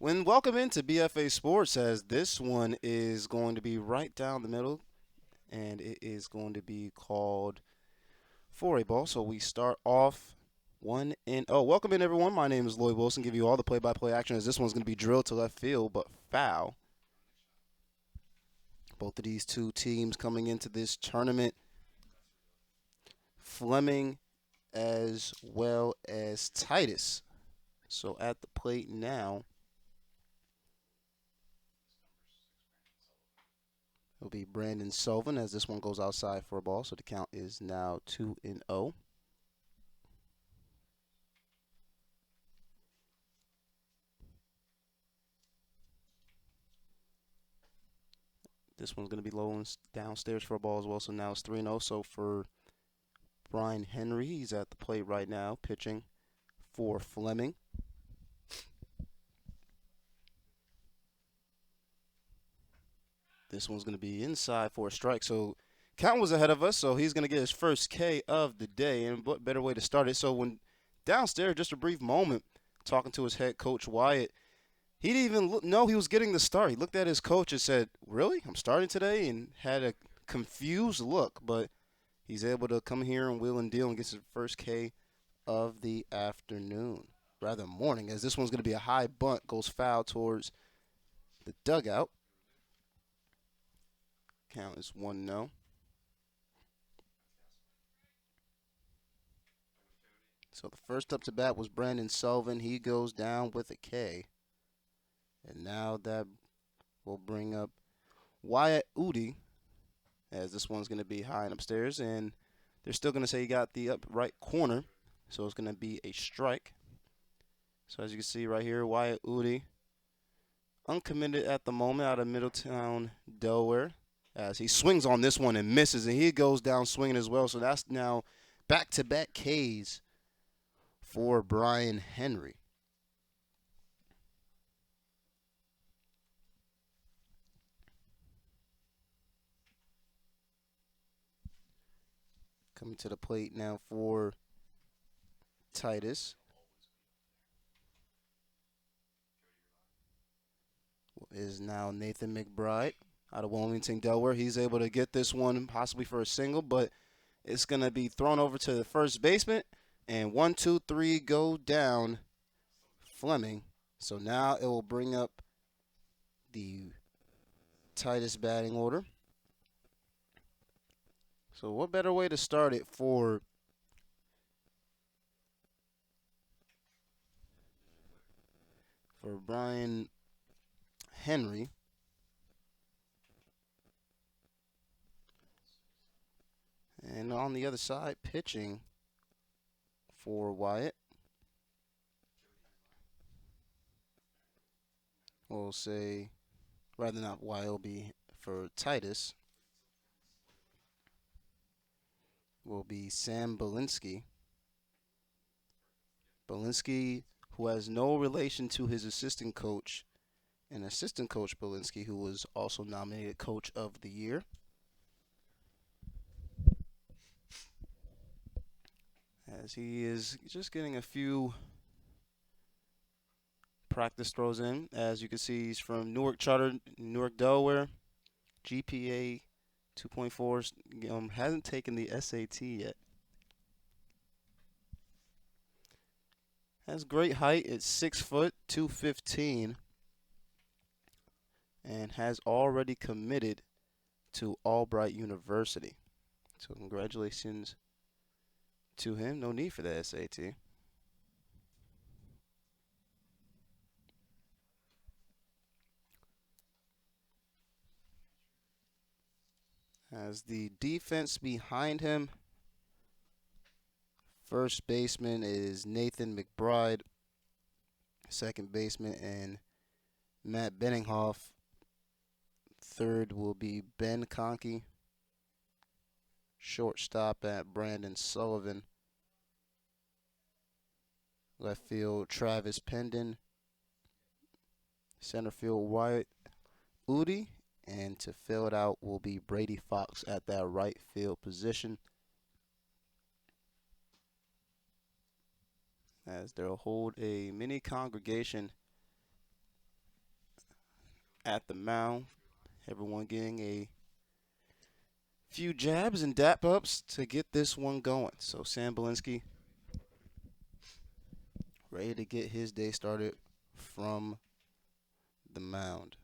Welcome into BFA Sports, as this one is going to be right down the middle, and it is going to be called for a ball. So we start off 1-0. Welcome in, everyone. My name is Lloyd Wilson. Give you all the play-by-play action, as this one's going to be drilled to left field, but foul. Both of these two teams coming into this tournament, Fleming as well as Titus. So at the plate now, it'll be Brandon Sylvan as this one goes outside for a ball. So the count is now 2-0. This one's going to be low and downstairs for a ball as well. So now it's 3-0. So for Brian Henry, he's at the plate right now, pitching for Fleming. This one's going to be inside for a strike. So count was ahead of us. So he's going to get his first K of the day. And what better way to start it? So when downstairs, just a brief moment, talking to his head coach Wyatt, he didn't even know he was getting the start. He looked at his coach and said, "Really? I'm starting today?" And had a confused look, but he's able to come here and wheel and deal and gets his first K of the afternoon, rather morning, as this one's going to be a high bunt, goes foul towards the dugout. Count is 1-0. So the first up to bat was Brandon Sylvan. He goes down with a K. And now that will bring up Wyatt Udi, as this one's going to be high and upstairs. And they're still going to say he got the upright corner. So it's going to be a strike. So as you can see right here, Wyatt Udi, uncommitted at the moment out of Middletown, Delaware. As he swings on this one and misses, and he goes down swinging as well. So that's now back-to-back Ks for Brian Henry. Coming to the plate now for Titus is now Nathan Mcbride out of Wilmington, Delaware. He's able to get this one possibly for a single, but it's going to be thrown over to the first baseman. And 1, 2, 3 go down Fleming. So now it will bring up the Titus batting order. So what better way to start it for Brian Henry. And on the other side, pitching for Wyatt, we'll say, rather not Wyatt, will be for Titus, will be Sam Belinsky. Belinsky, who has no relation to his assistant coach, and assistant coach Belinsky, who was also nominated Coach of the Year. As he is just getting a few practice throws in. As you can see, he's from Newark Charter, Newark, Delaware. GPA 2.4. Hasn't taken the SAT yet. Has great height. It's 6 foot, 215, and has already committed to Albright University. So congratulations to him. No need for the SAT. As the defense behind him, first baseman is Nathan Mcbride. Second baseman and Matt Benninghoff. Third will be Ben Conkey. Shortstop at Brandon Sullivan. Left field, Travis Pendon. Center field, Wyatt Udi. And to fill it out will be Brady Fox at that right field position. As they'll hold a mini congregation at the mound. Everyone getting a few jabs and dap ups to get this one going. So Sam Belinsky ready to get his day started from the mound.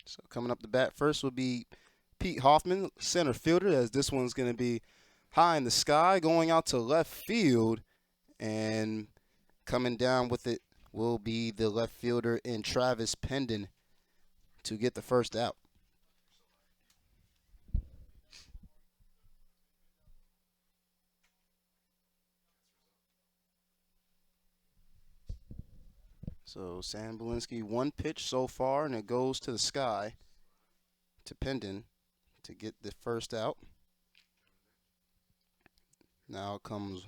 So coming up the bat first will be Pete Hoffman, center fielder, as this one's going to be high in the sky, going out to left field, and coming down with it will be the left fielder in Travis Pendon to get the first out. So Sam Belinsky, one pitch so far, and it goes to the sky to Pendon to get the first out. Now comes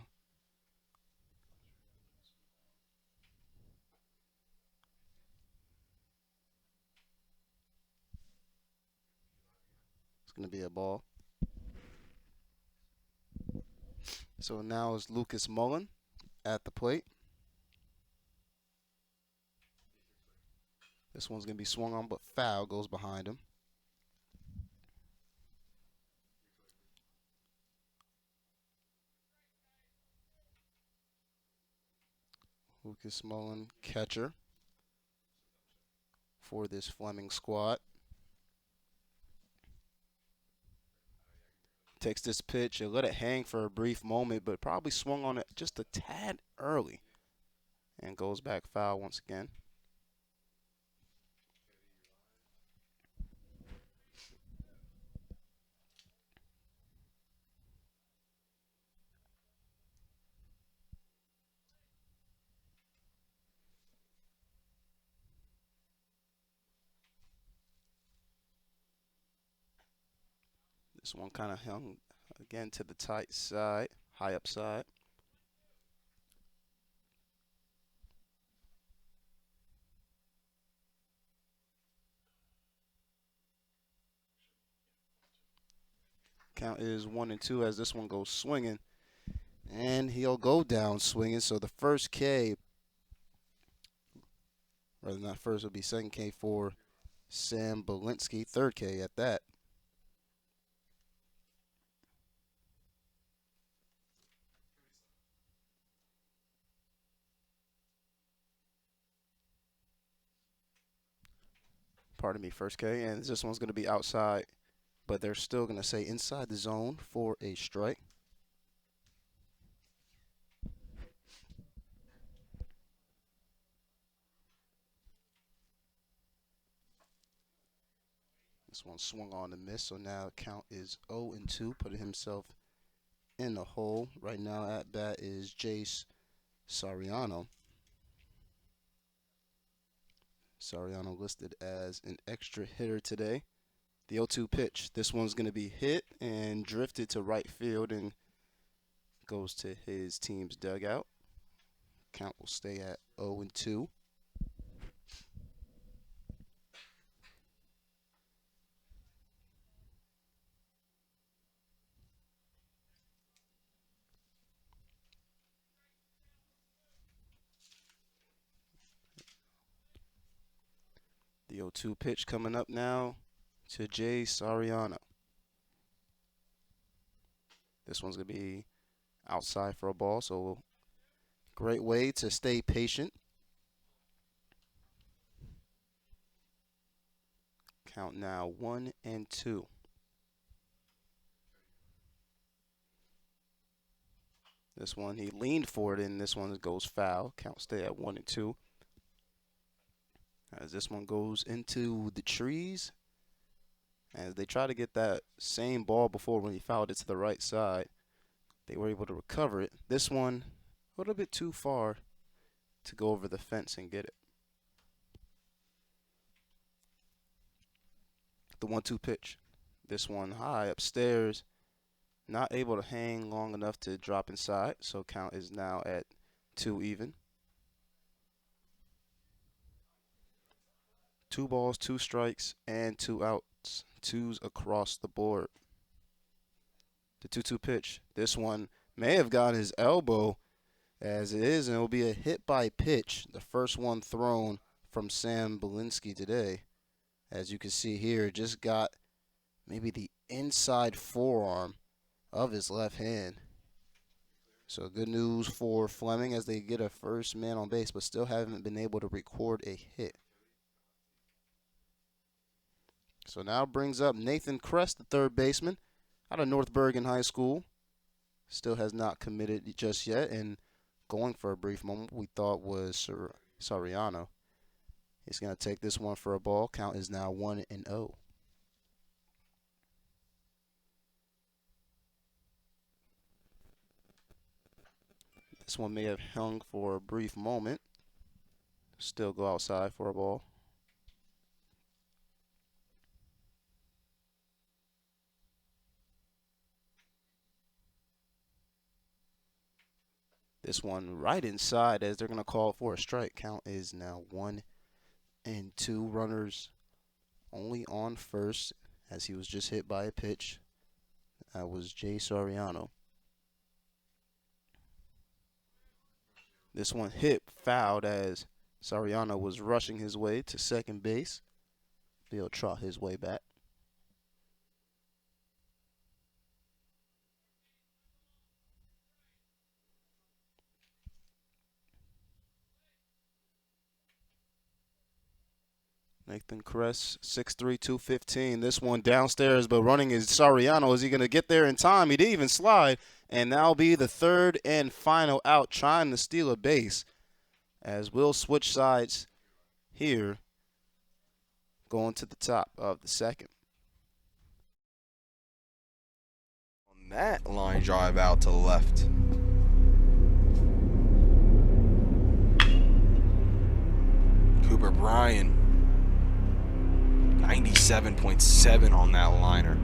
it's going to be a ball. So now is Lucas Mullen at the plate. This one's going to be swung on, but foul goes behind him. Lucas Mullen, catcher for this Fleming squad. Takes this pitch and let it hang for a brief moment, but probably swung on it just a tad early and goes back foul once again. This one kind of hung again to the tight side, high up side. Count is 1-2 as this one goes swinging. And he'll go down swinging. So the first K, rather not first, will be second K for Sam Belinsky. Third K at that. Pardon me, first K. And this one's going to be outside, but they're still going to say inside the zone for a strike. This one swung on and missed, so now count is 0-2, putting himself in the hole. Right now at bat is Jace Soriano. Soriano listed as an extra hitter today. The 0-2 pitch. This one's going to be hit and drifted to right field and goes to his team's dugout. Count will stay at 0-2. The 0-2 pitch coming up now to Jay Soriano. This one's going to be outside for a ball, so great way to stay patient. Count now 1-2. This one he leaned for it, and this one goes foul. Count stay at 1-2. As this one goes into the trees, as they try to get that same ball before when he fouled it to the right side, they were able to recover it. This one a little bit too far to go over the fence and get it. The 1-2 pitch. This one high upstairs, not able to hang long enough to drop inside, so count is now at 2 even. 2 balls, 2 strikes, and 2 outs. 2s across the board. The 2-2 pitch. This one may have got his elbow as it is, and it will be a hit by pitch. The first one thrown from Sam Belinsky today. As you can see here, just got maybe the inside forearm of his left hand. So good news for Fleming as they get a first man on base, but still haven't been able to record a hit. So now brings up Nathan Kress, the third baseman, out of North Bergen High School. Still has not committed just yet, and going for a brief moment we thought was Soriano. He's going to take this one for a ball. Count is now 1-0. This one may have hung for a brief moment. Still go outside for a ball. This one right inside as they're going to call for a strike. Count is now 1-2. Runners only on first as he was just hit by a pitch. That was Jay Soriano. This one hit fouled as Soriano was rushing his way to second base. He'll trot his way back. Nathan Kress, 6'3", 215. This one downstairs, but running is Soriano. Is he going to get there in time? He didn't even slide. And that'll be the third and final out, trying to steal a base. As we'll switch sides here, going to the top of the second. On that line drive out to the left. Cooper Bryan, 97.7 on that liner.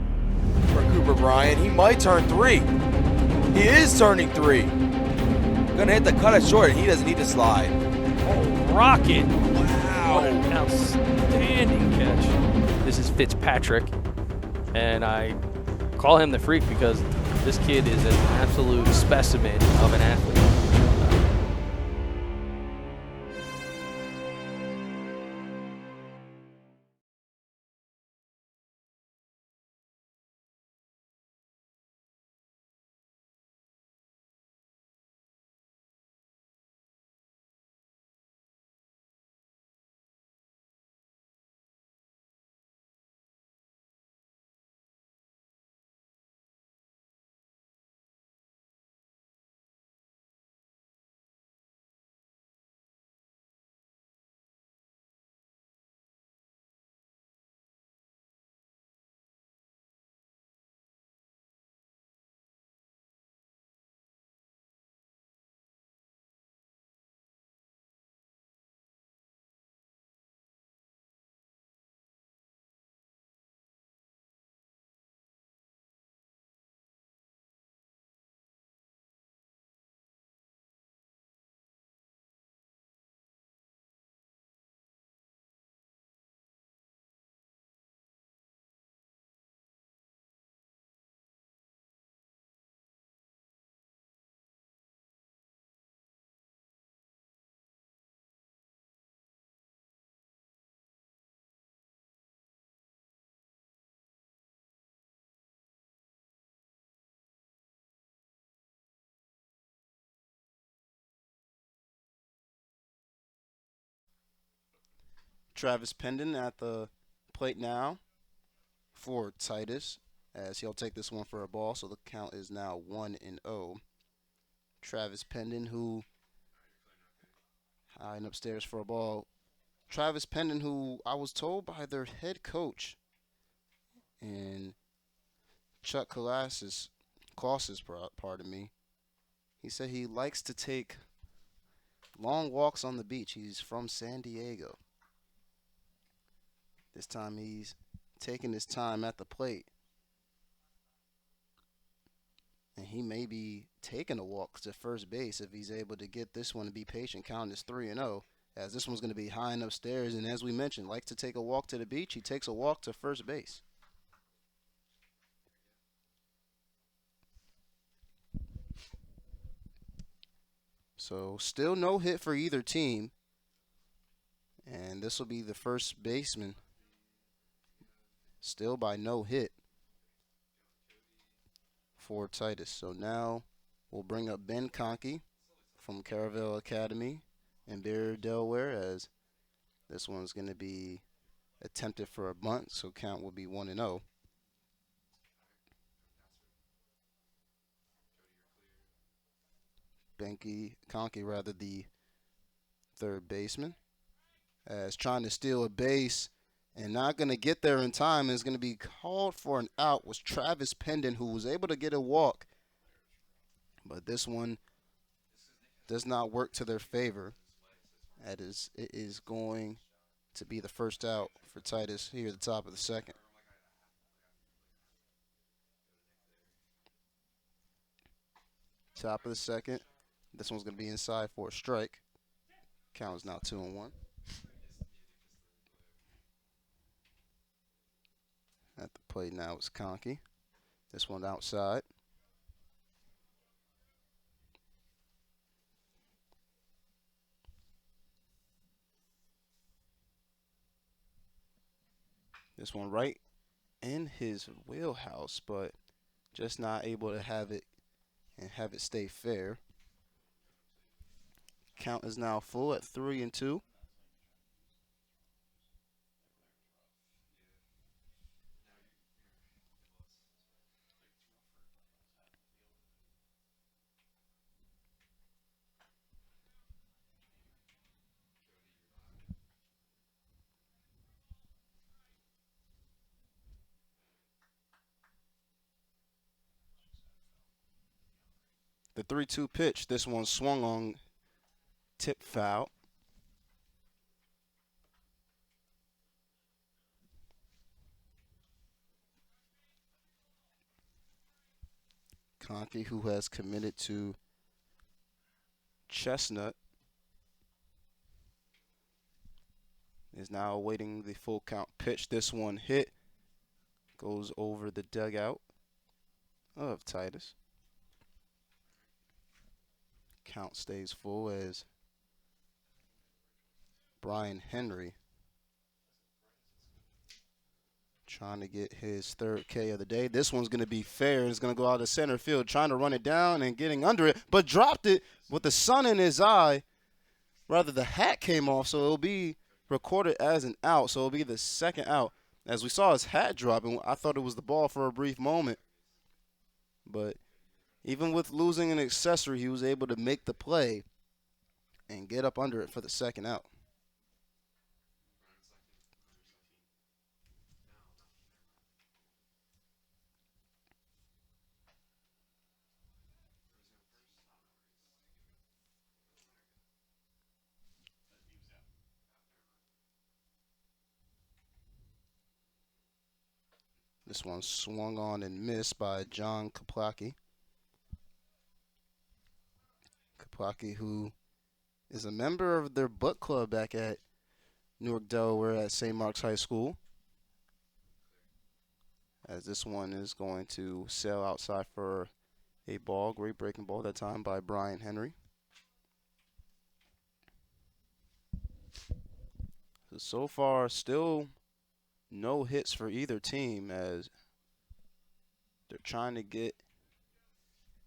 For Cooper Bryan, he might turn 3. He is turning 3. Gonna hit the cut it short, and he doesn't need to slide. Oh, rocket. Wow. What an outstanding catch. This is Fitzpatrick, and I call him the freak because this kid is an absolute specimen of an athlete. Travis Pendon at the plate now for Titus, as he'll take this one for a ball. So the count is now 1-0. Travis Pendon, who high and upstairs for a ball. Travis Pendon, who I was told by their head coach and Chuck Colossus, pardon me, he said he likes to take long walks on the beach. He's from San Diego. This time he's taking his time at the plate. And he may be taking a walk to first base if he's able to get this one to be patient. Count is 3-0, as this one's going to be high and upstairs. And as we mentioned, likes to take a walk to the beach. He takes a walk to first base. So still no hit for either team. And this will be the first baseman. Still by no hit for Titus. So now we'll bring up Ben Conkey from Caravelle Academy in Bear, Delaware, as this one's going to be attempted for a bunt, so count will be 1-0. Conkey, the third baseman, as trying to steal a base and not going to get there in time, is going to be called for an out, was Travis Pendon, who was able to get a walk. But this one does not work to their favor. It is going to be the first out for Titus here at the top of the second. Top of the second. This one's going to be inside for a strike. Count is now 2-1. At the plate now is Conkey. This one outside. This one right in his wheelhouse, but just not able to have it stay fair. Count is now full at 3-2. The 3-2 pitch. This one swung on, tip foul. Conkey, who has committed to Chestnut, is now awaiting the full count pitch. This one hit, goes over the dugout of Titus. Count stays full as Brian Henry trying to get his third K of the day. This one's going to be fair. It's going to go out to center field, trying to run it down and getting under it, but dropped it with the sun in his eye. Rather, the hat came off, so it'll be recorded as an out. So it'll be the second out. As we saw his hat drop, and I thought it was the ball for a brief moment. But even with losing an accessory, he was able to make the play and get up under it for the second out. This one swung on and missed by John Kopecky. Kopecky, who is a member of their book club back at Newark, Delaware at St. Mark's High School. As this one is going to sail outside for a ball, great breaking ball that time by Brian Henry. So far, still no hits for either team, as they're trying to get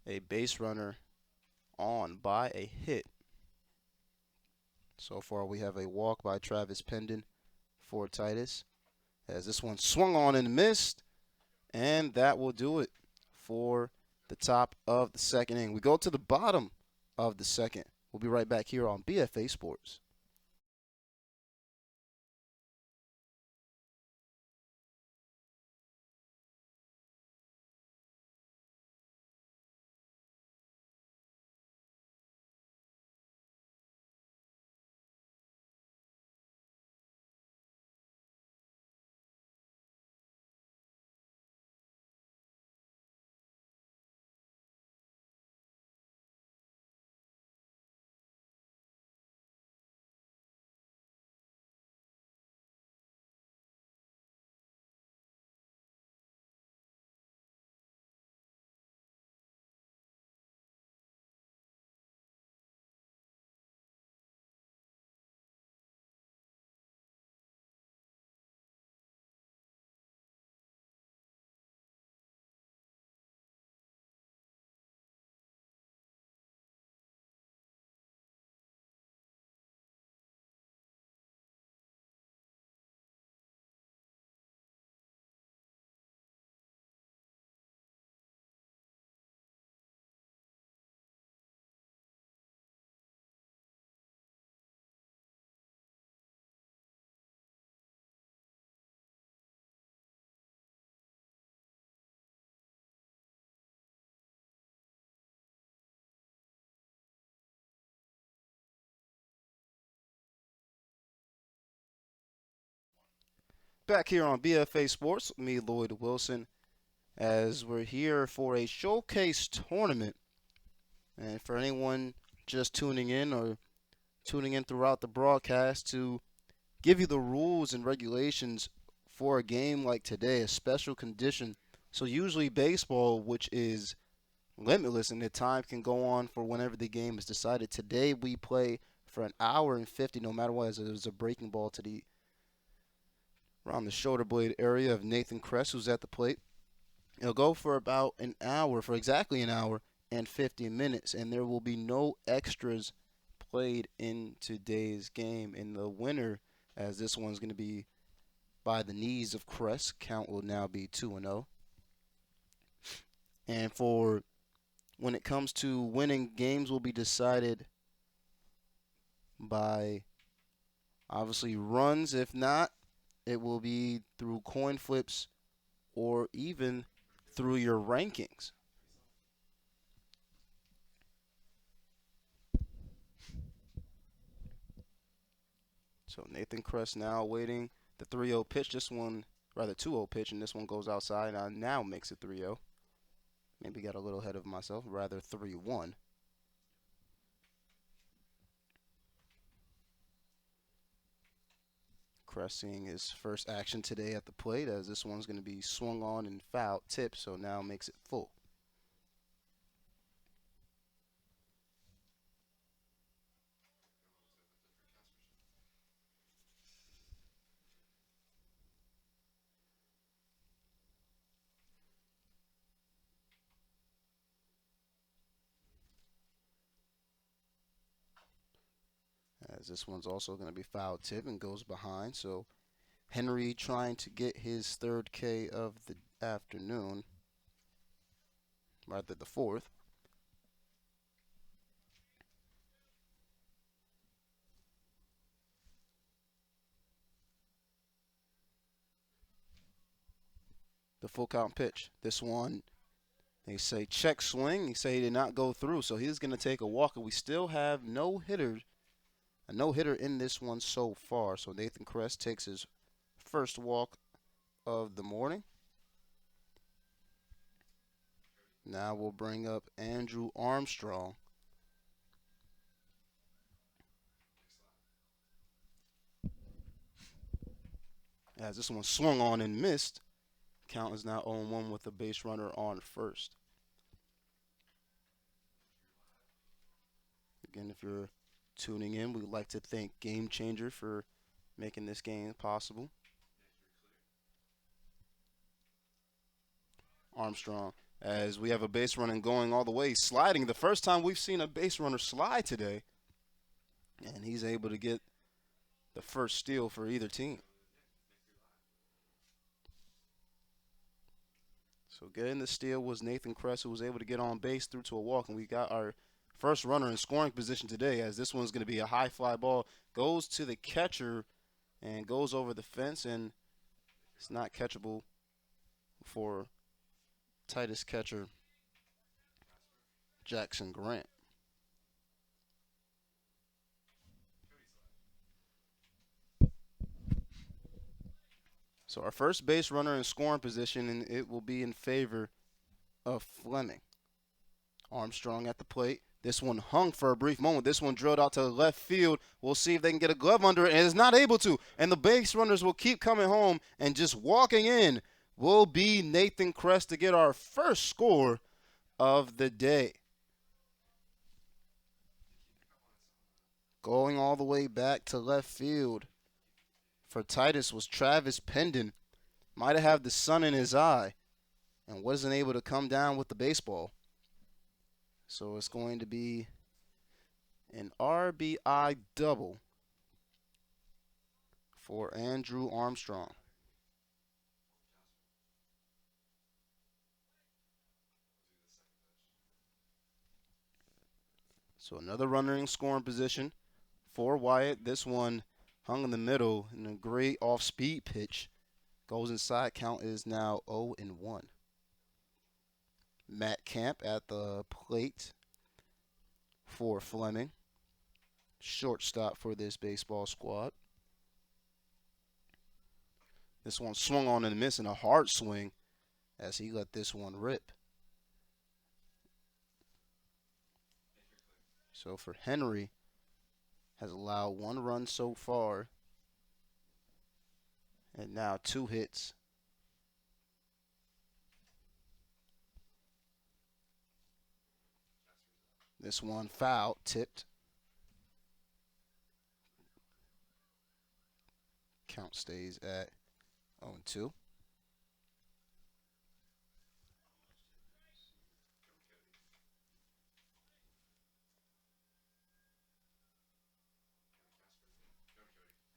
a base runner on by a hit. So far, we have a walk by Travis Pendon for Titus, as this one swung on and missed, and that will do it for the top of the second inning. We go to the bottom of the second. We'll be right back here on BFA Sports. back here on BFA Sports with me, Lloyd Wilson, as we're here for a showcase tournament. And for anyone just tuning in or tuning in throughout the broadcast, to give you the rules and regulations for a game like today, a special condition. So usually baseball, which is limitless and the time can go on for whenever the game is decided. Today we play for an hour and 50, no matter what, as there's a breaking ball to the around the shoulder blade area of Nathan Kress, who's at the plate. It'll go for about an hour, for exactly an hour and 50 minutes, and there will be no extras played in today's game. And the winner, as this one's going to be by the knees of Kress, count will now be 2-0. And for when it comes to winning, games will be decided by obviously runs. If not, it will be through coin flips or even through your rankings. So Nathan Kress now waiting the 3-0 pitch. This one, rather 2-0 pitch, and this one goes outside. Now makes it 3-0. Maybe got a little ahead of myself, rather 3-1. Kress seeing his first action today at the plate, as this one's going to be swung on and foul tip, so now makes it full. As this one's also going to be foul tip and goes behind, so Henry trying to get his third K of the afternoon, rather the fourth. The full count pitch. This one, they say check swing. He say he did not go through, so he's going to take a walk. And we still have a no-hitter in this one so far. So Nathan Kress takes his first walk of the morning. Now we'll bring up Andrew Armstrong. As this one swung on and missed. Count is now 0-1 with a base runner on first. Again, if you're tuning in, we'd like to thank Gamechanger for making this game possible. Armstrong, as we have a base runner going all the way, sliding. The first time we've seen a base runner slide today. And he's able to get the first steal for either team. So getting the steal was Nathan Kress, who was able to get on base through to a walk. And we got our first runner in scoring position today, as this one's going to be a high fly ball. Goes to the catcher and goes over the fence, and it's not catchable for Titus catcher Jackson Grant. So our first base runner in scoring position, and it will be in favor of Fleming. Armstrong at the plate. This one hung for a brief moment. This one drilled out to the left field. We'll see if they can get a glove under it, and is not able to. And the base runners will keep coming home, and just walking in will be Nathan Kress to get our first score of the day. Going all the way back to left field for Titus was Travis Pendon. Might have had the sun in his eye and wasn't able to come down with the baseball. So it's going to be an RBI double for Andrew Armstrong. So another runner in scoring position for Wyatt. This one hung in the middle in a great off-speed pitch. Goes inside. Count is now 0-1. Matt Camp at the plate for Fleming. Shortstop for this baseball squad. This one swung on and missed, and a hard swing as he let this one rip. So for Henry, has allowed 1 run so far, and now 2 hits. This one foul, tipped. Count stays at 0-2.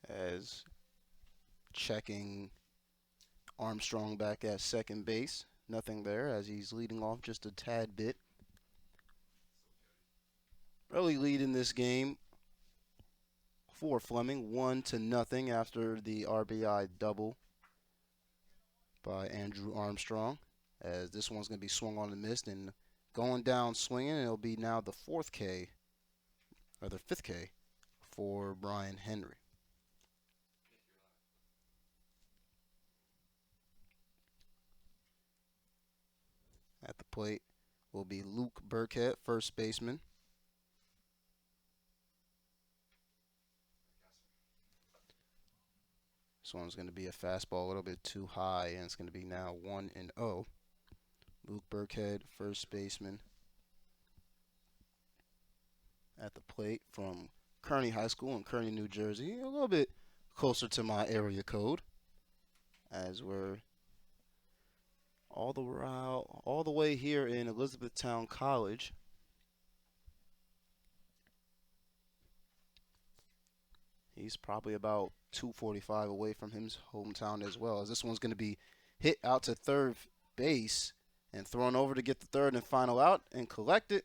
As checking Armstrong back at second base. Nothing there as he's leading off just a tad bit. Early lead in this game for Fleming, 1-0 after the RBI double by Andrew Armstrong. As this one's going to be swung on and missed and going down swinging, and it'll be now the 5th K for Brian Henry. At the plate will be Luke Burkhead, first baseman. This one's going to be a fastball a little bit too high, and it's going to be now 1-0. Luke Burkhead, first baseman. At the plate from Kearney High School in Kearney, New Jersey. A little bit closer to my area code, as we're all the way here in Elizabethtown College. He's probably about 245 away from his hometown as well, as this one's going to be hit out to third base and thrown over to get the third and final out and collect it.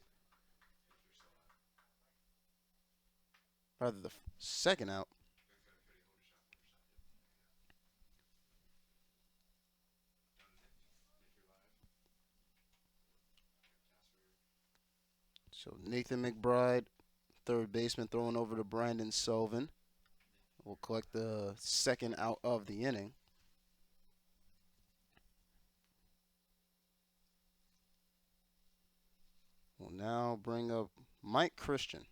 Rather, the second out. So Nathan Mcbride, third baseman, throwing over to Brandon Sylvan. Will collect the second out of the inning. We'll now bring up Mike Christian,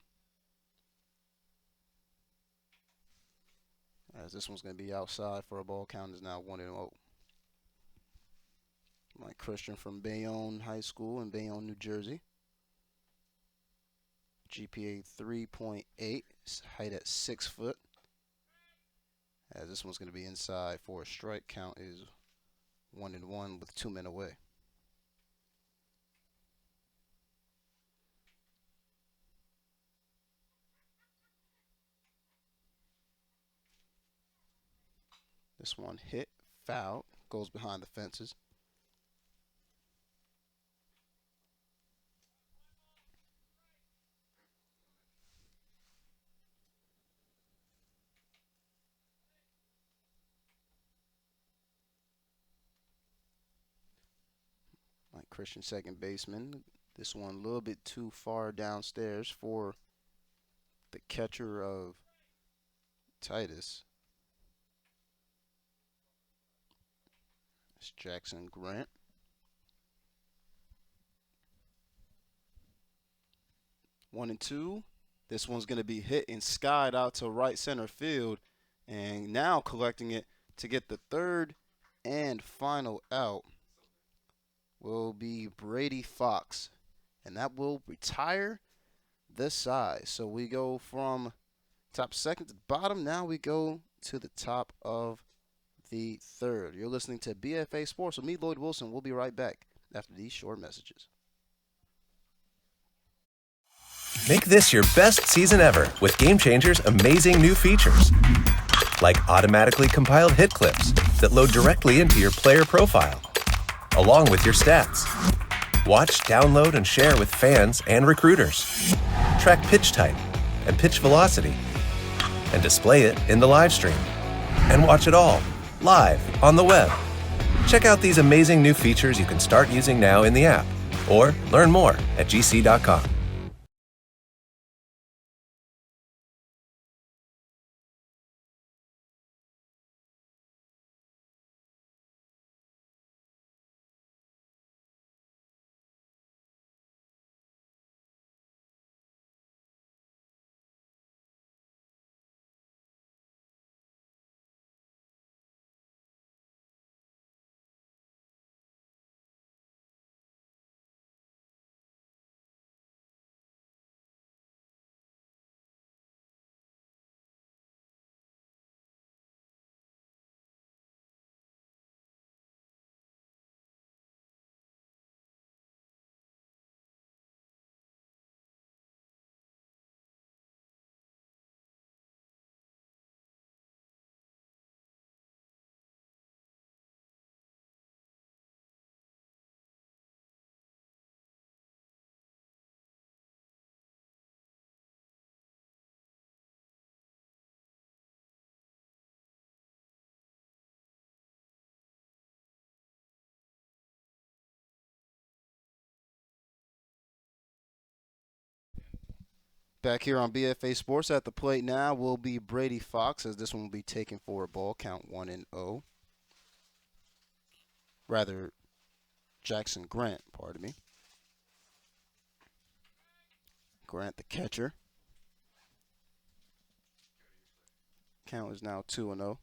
as this one's going to be outside for a ball count is now 1-0. Mike Christian from Bayonne High School in Bayonne, New Jersey. GPA 3.8, height at 6 foot. As this one's going to be inside for a strike. Count is 1-1 with 2 men away. This one hit, foul, goes behind the fences. Mike Christian, second baseman. This one a little bit too far downstairs for the catcher of Titus. It's Jackson Grant. One and two. This one's going to be hit and skied out to right center field. And now collecting it to get the third and final out will be Brady Fox. And that will retire the side. So we go from top second to bottom. Now we go to the top of the third. You're listening to BFA Sports with me, Lloyd Wilson. We'll be right back after these short messages. Make this your best season ever with Gamechanger's amazing new features. Like automatically compiled hit clips that load directly into your player profile, along with your stats. Watch, download, and share with fans and recruiters. Track pitch type and pitch velocity, and display it in the live stream. And watch it all live on the web. Check out these amazing new features you can start using now in the app, or learn more at gc.com. Back here on BFA Sports at the plate now will be Brady Fox, as this one will be taken for a ball, count 1-0. Rather, Jackson Grant, pardon me. Grant the catcher. Count is now 2-0.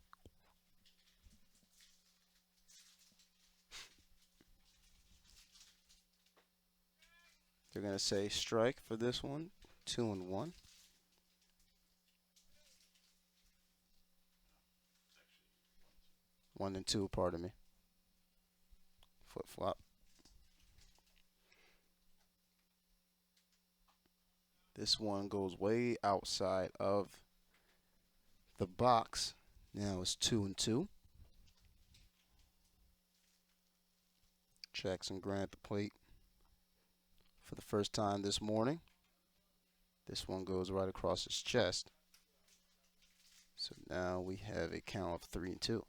They're going to say strike for this one, 2-1. One and two, pardon me. Flip flop. This one goes way outside of the box. Now it's 2-2. Jackson Grant the plate for the first time this morning. This one goes right across his chest. So now we have a count of 3-2.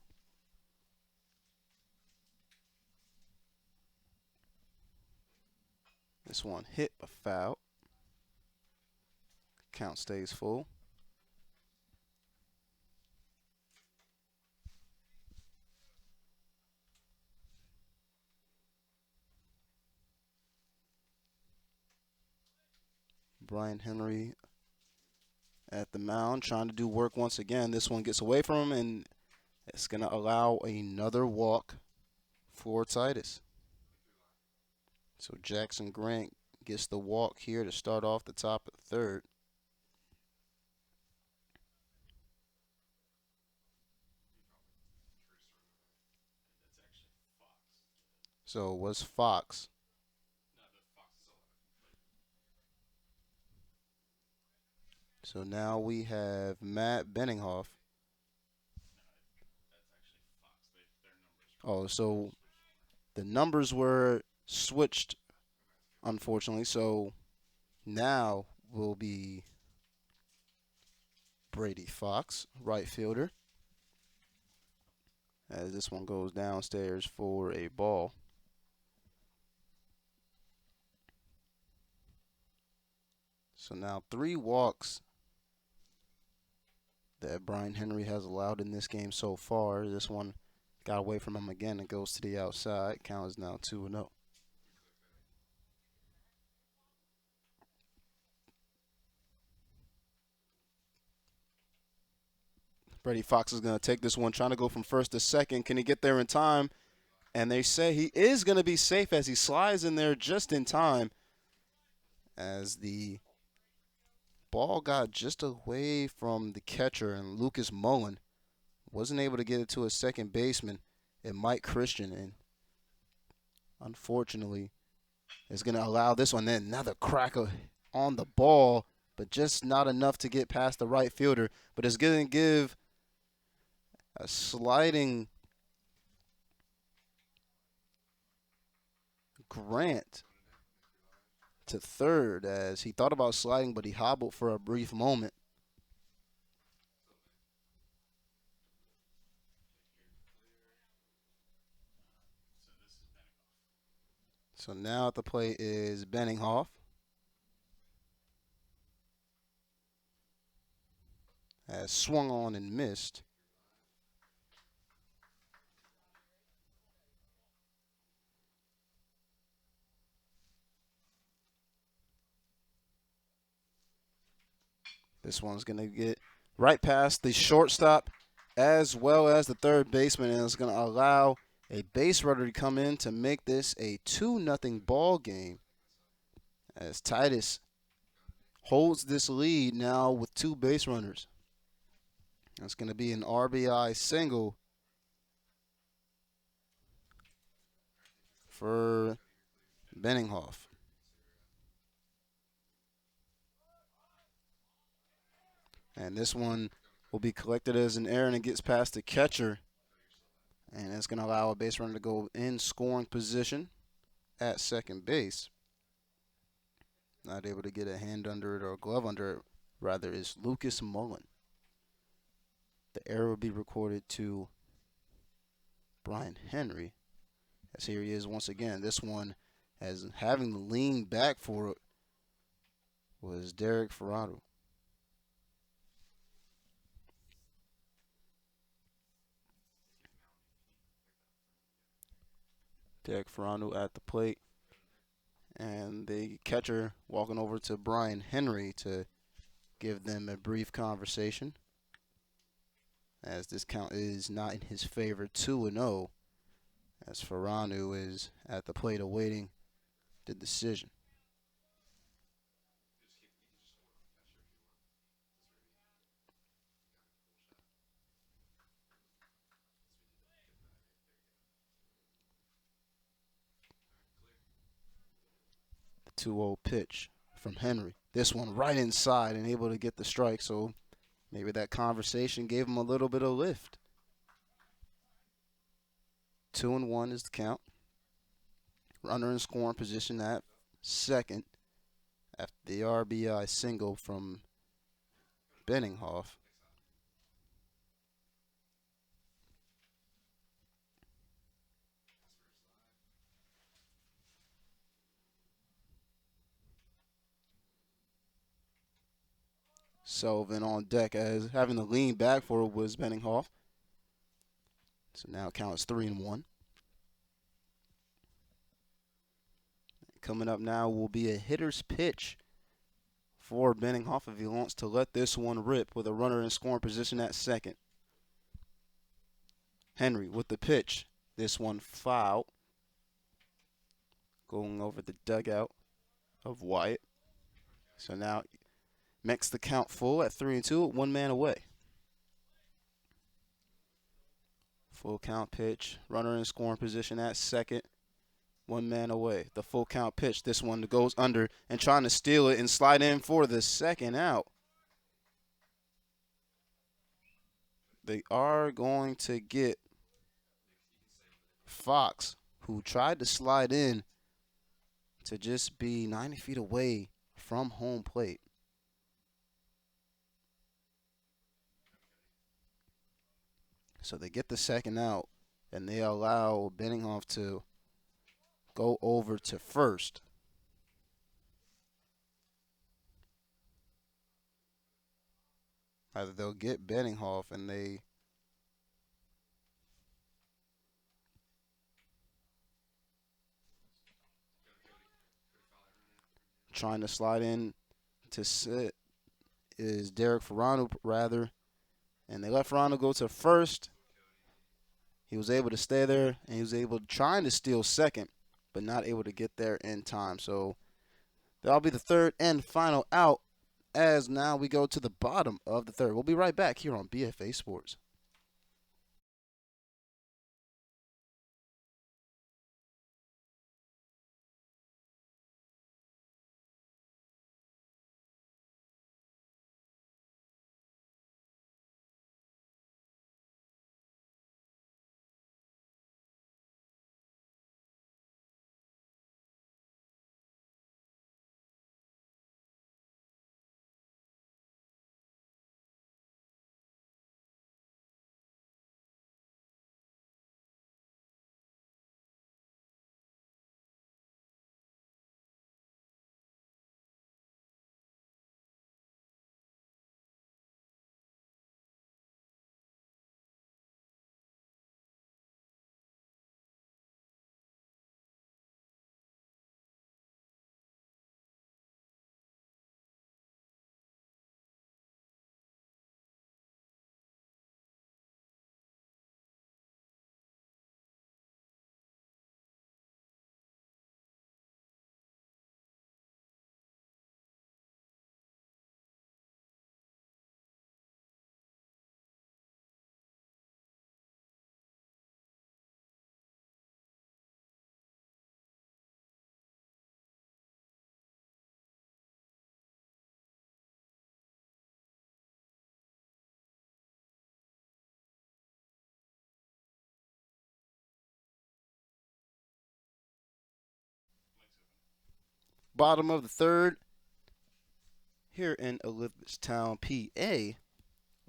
This one hit a foul. Count stays full. Brian Henry at the mound trying to do work once again. This one gets away from him, and it's going to allow another walk for Titus. So Jackson Grant gets the walk here to start off the top of the third. So it was Fox. So now we have Matt Benninghoff. Oh, so the numbers were switched, unfortunately. So now will be Brady Fox, right fielder, as this one goes downstairs for a ball. So now 3 walks that Brian Henry has allowed in this game so far. This one got away from him again and goes to the outside. Count is now 2-0. Brady Fox is going to take this one, trying to go from first to second. Can he get there in time? And they say he is going to be safe as he slides in there just in time, as the ball got just away from the catcher, and Lucas Mullen wasn't able to get it to his second baseman, and Mike Christian, and unfortunately is going to allow this one. Then another cracker on the ball, but just not enough to get past the right fielder, but it's going to give a sliding Grant to third, as he thought about sliding, but he hobbled for a brief moment. So now at the plate is Benninghoff. Has swung on and missed. This one's going to get right past the shortstop as well as the third baseman, and it's going to allow a base runner to come in to make this a 2-0 ball game, as Titus holds this lead now with 2 base runners. That's going to be an RBI single for Benninghoff. And this one will be collected as an error, and it gets past the catcher. And it's going to allow a base runner to go in scoring position at second base. Not able to get a hand under it or a glove under it, rather, is Lucas Mullen. The error will be recorded to Brian Henry, as here he is once again. This one, as having to lean back for it, was Derek Ferraro. Derek Ferraro at the plate. And the catcher walking over to Brian Henry to give them a brief conversation, as this count is not in his favor, 2-0, as Ferrano is at the plate awaiting the decision. The 2-0 pitch from Henry. This one right inside and able to get the strike, so maybe that conversation gave him a little bit of lift. 2-1 is the count. Runner in scoring position at second after the RBI single from Benninghoff. Sylvan on deck as having to lean back for it was Benninghoff. So now count is 3-1. Coming up now will be a hitter's pitch for Benninghoff if he wants to let this one rip with a runner in scoring position at second. Henry with the pitch. This one foul. Going over the dugout of Wyatt. So now makes the count full at 3-2 with 1 man away. Full count pitch. Runner in scoring position at second. 1 man away. The full count pitch. This one goes under and trying to steal it and slide in for the second out. They are going to get Fox, who tried to slide in to just be 90 feet away from home plate. So they get the second out, and they allow Benninghoff to go over to first. Either they'll get Benninghoff and they trying to slide in to sit is Derek Ferrano rather, and they let Ferrano go to first. He was able to stay there, and he was able to trying to steal second, but not able to get there in time. So that'll be the third and final out, as now we go to the bottom of the third. We'll be right back here on BFA Sports. Bottom of the third here in Elizabethtown, PA,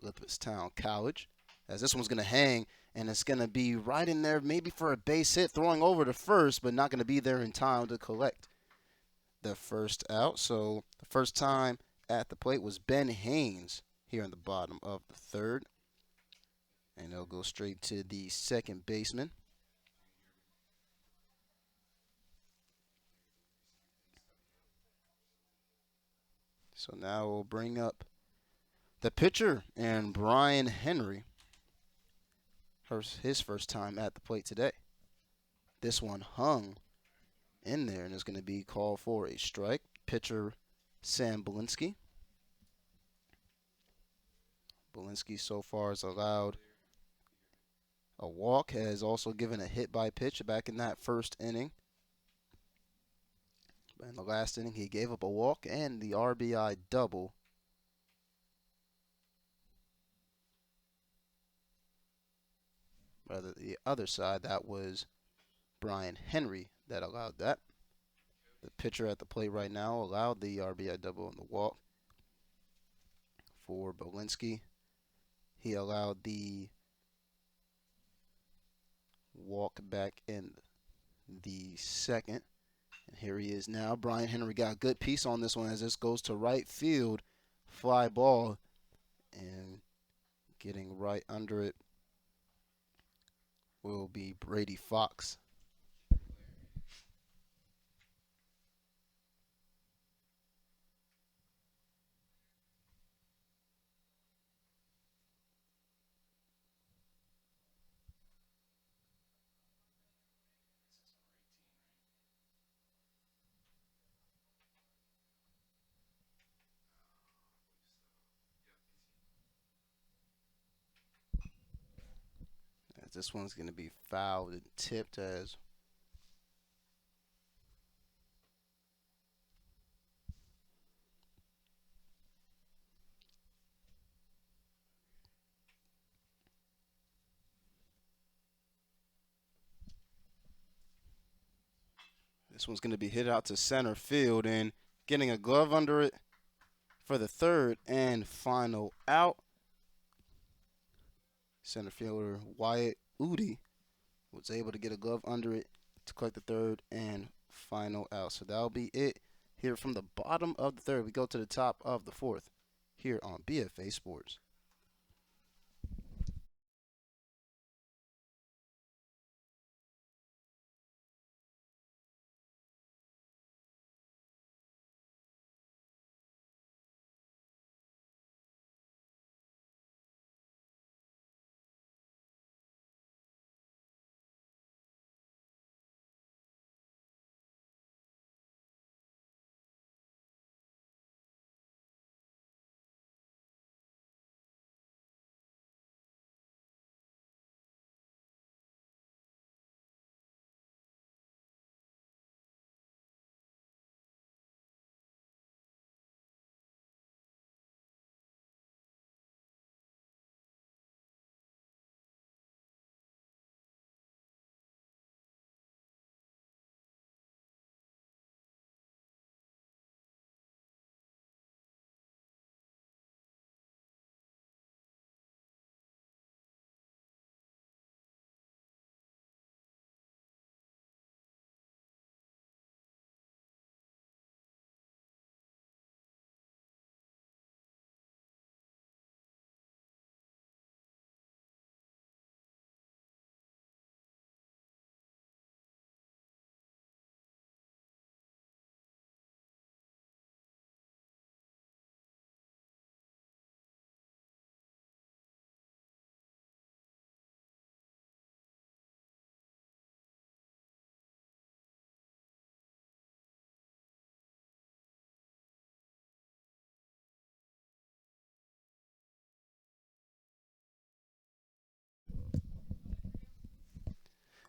Elizabethtown College, as this one's going to hang, and it's going to be right in there maybe for a base hit, throwing over to first, but not going to be there in time to collect the first out. So the first time at the plate was Ben Haynes here in the bottom of the third. And they'll go straight to the second baseman. So now we'll bring up the pitcher and Brian Henry. His first time at the plate today. This one hung in there and is going to be called for a strike. Pitcher Sam Belinsky. Belinsky so far has allowed a walk, has also given a hit by pitch back in that first inning. But in the last inning, he gave up a walk and the RBI double. Rather, the other side, that was Brian Henry that allowed that. The pitcher at the plate right now allowed the RBI double and the walk for Belinsky. He allowed the walk back in the second. And here he is now. Brian Henry got a good piece on this one as this goes to right field. Fly ball. And getting right under it will be Brady Fox. This one's going to be fouled and tipped as this one's going to be hit out to center field and getting a glove under it for the third and final out. Center fielder Wyatt Udi was able to get a glove under it to collect the third and final out. So that'll be it here from the bottom of the third. We go to the top of the fourth here on BFA Sports.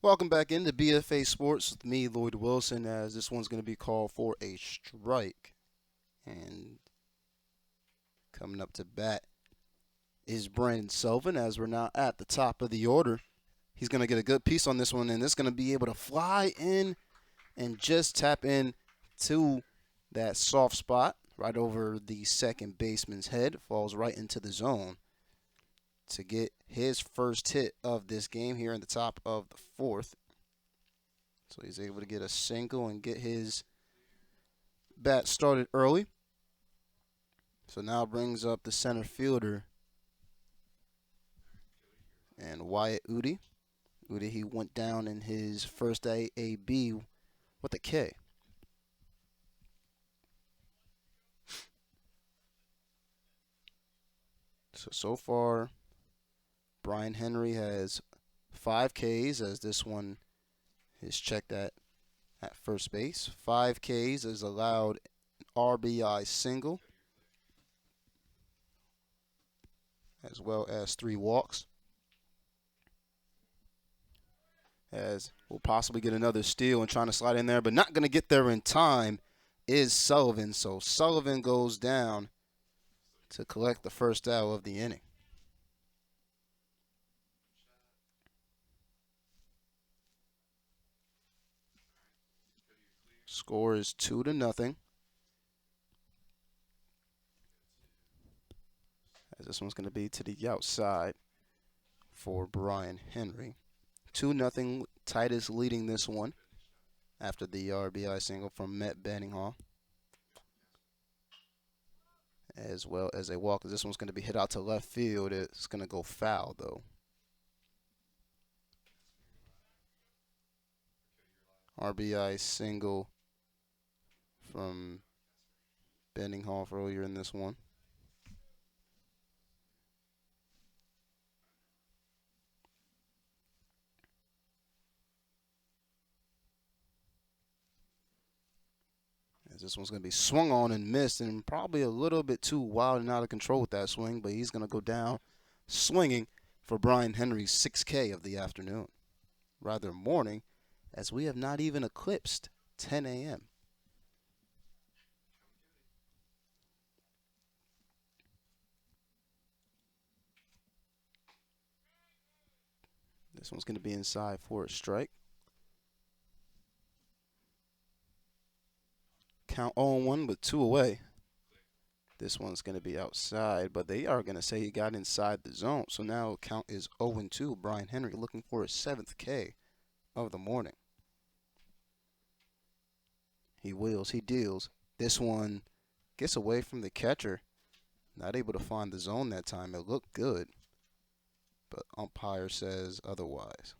Welcome back into BFA Sports with me, Lloyd Wilson, as this one's going to be called for a strike. And coming up to bat is Brandon Sylvan, as we're now at the top of the order. He's going to get a good piece on this one, and this is going to be able to fly in and just tap in to that soft spot right over the second baseman's head. Falls right into the zone to get his first hit of this game here in the top of the fourth. So he's able to get a single and get his bat started early. So now brings up the center fielder and Wyatt Udi. Udi, he went down in his first AAB with a K. So far, Brian Henry has 5 Ks as this one is checked at first base. 5 Ks is allowed RBI single, as well as 3 walks. As we'll possibly get another steal and trying to slide in there, but not going to get there in time is Sullivan. So Sullivan goes down to collect the first out of the inning. Score is 2-0. As this one's going to be to the outside for Brian Henry. 2-0, Titus leading this one after the RBI single from Mcbride, as well as a walk. This one's going to be hit out to left field. It's going to go foul, though. RBI single from Benninghoff earlier in this one. As this one's going to be swung on and missed, and probably a little bit too wild and out of control with that swing, but he's going to go down swinging for Brian Henry's 6K of the afternoon. Rather morning, as we have not even eclipsed 10 a.m. This one's going to be inside for a strike. Count 0-1 with 2 away. This one's going to be outside, but they are going to say he got inside the zone. So now count is 0-2. Brian Henry looking for his 7th K of the morning. He wheels, he deals. This one gets away from the catcher. Not able to find the zone that time. It looked good, but umpire says otherwise.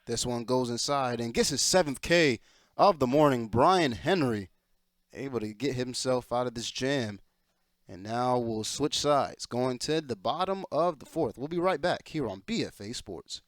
This one goes inside and gets his 7th K of the morning. Brian Henry able to get himself out of this jam. And now we'll switch sides, going to the bottom of the 4th. We'll be right back here on BFA Sports.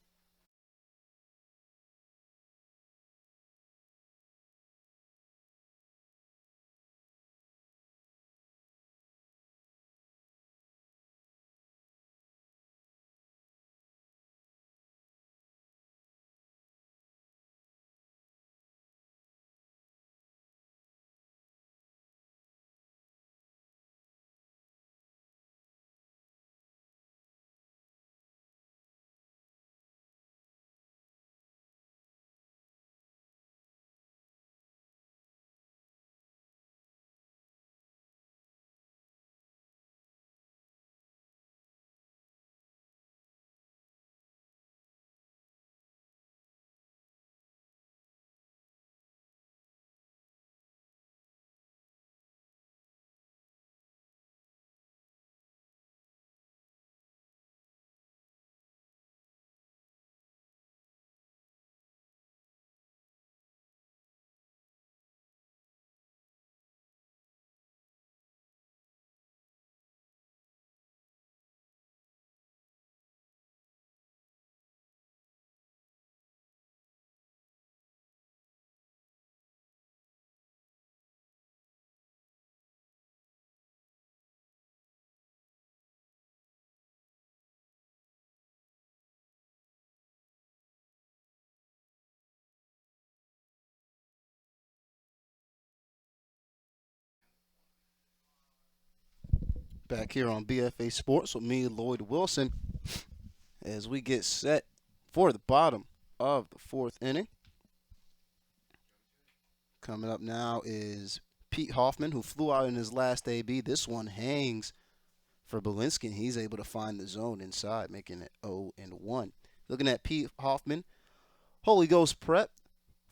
Back here on BFA Sports with me, Lloyd Wilson, as we get set for the bottom of the 4th inning. Coming up now is Pete Hoffman, who flew out in his last AB. This one hangs for Belinsky, and he's able to find the zone inside, making it 0-1. Looking at Pete Hoffman, Holy Ghost Prep,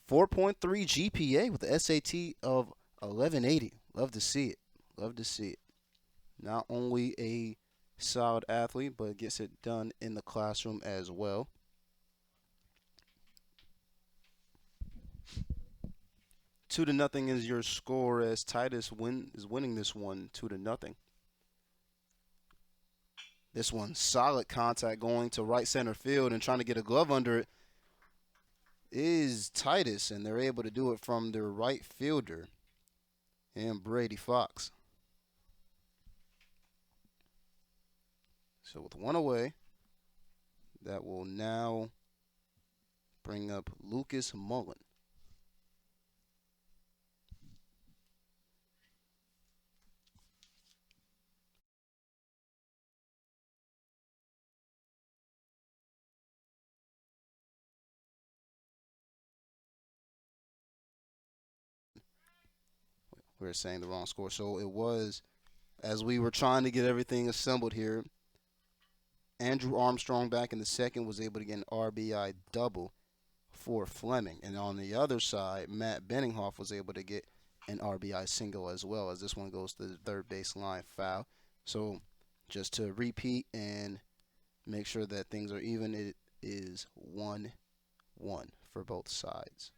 4.3 GPA with the SAT of 1180. Love to see it. Love to see it. Not only a solid athlete, but gets it done in the classroom as well. Two to nothing is your score as Titus is winning this one 2-0. This one, solid contact going to right center field and trying to get a glove under it is Titus, and they're able to do it from their right fielder and Brady Fox. So with one away, that will now bring up Lucas Mullen. We're saying the wrong score. So it was, as we were trying to get everything assembled here, Andrew Armstrong back in the second was able to get an RBI double for Fleming. And on the other side, Matt Benninghoff was able to get an RBI single as well, as this one goes to the third base line foul. So just to repeat and make sure that things are even, it is 1-1 for both sides.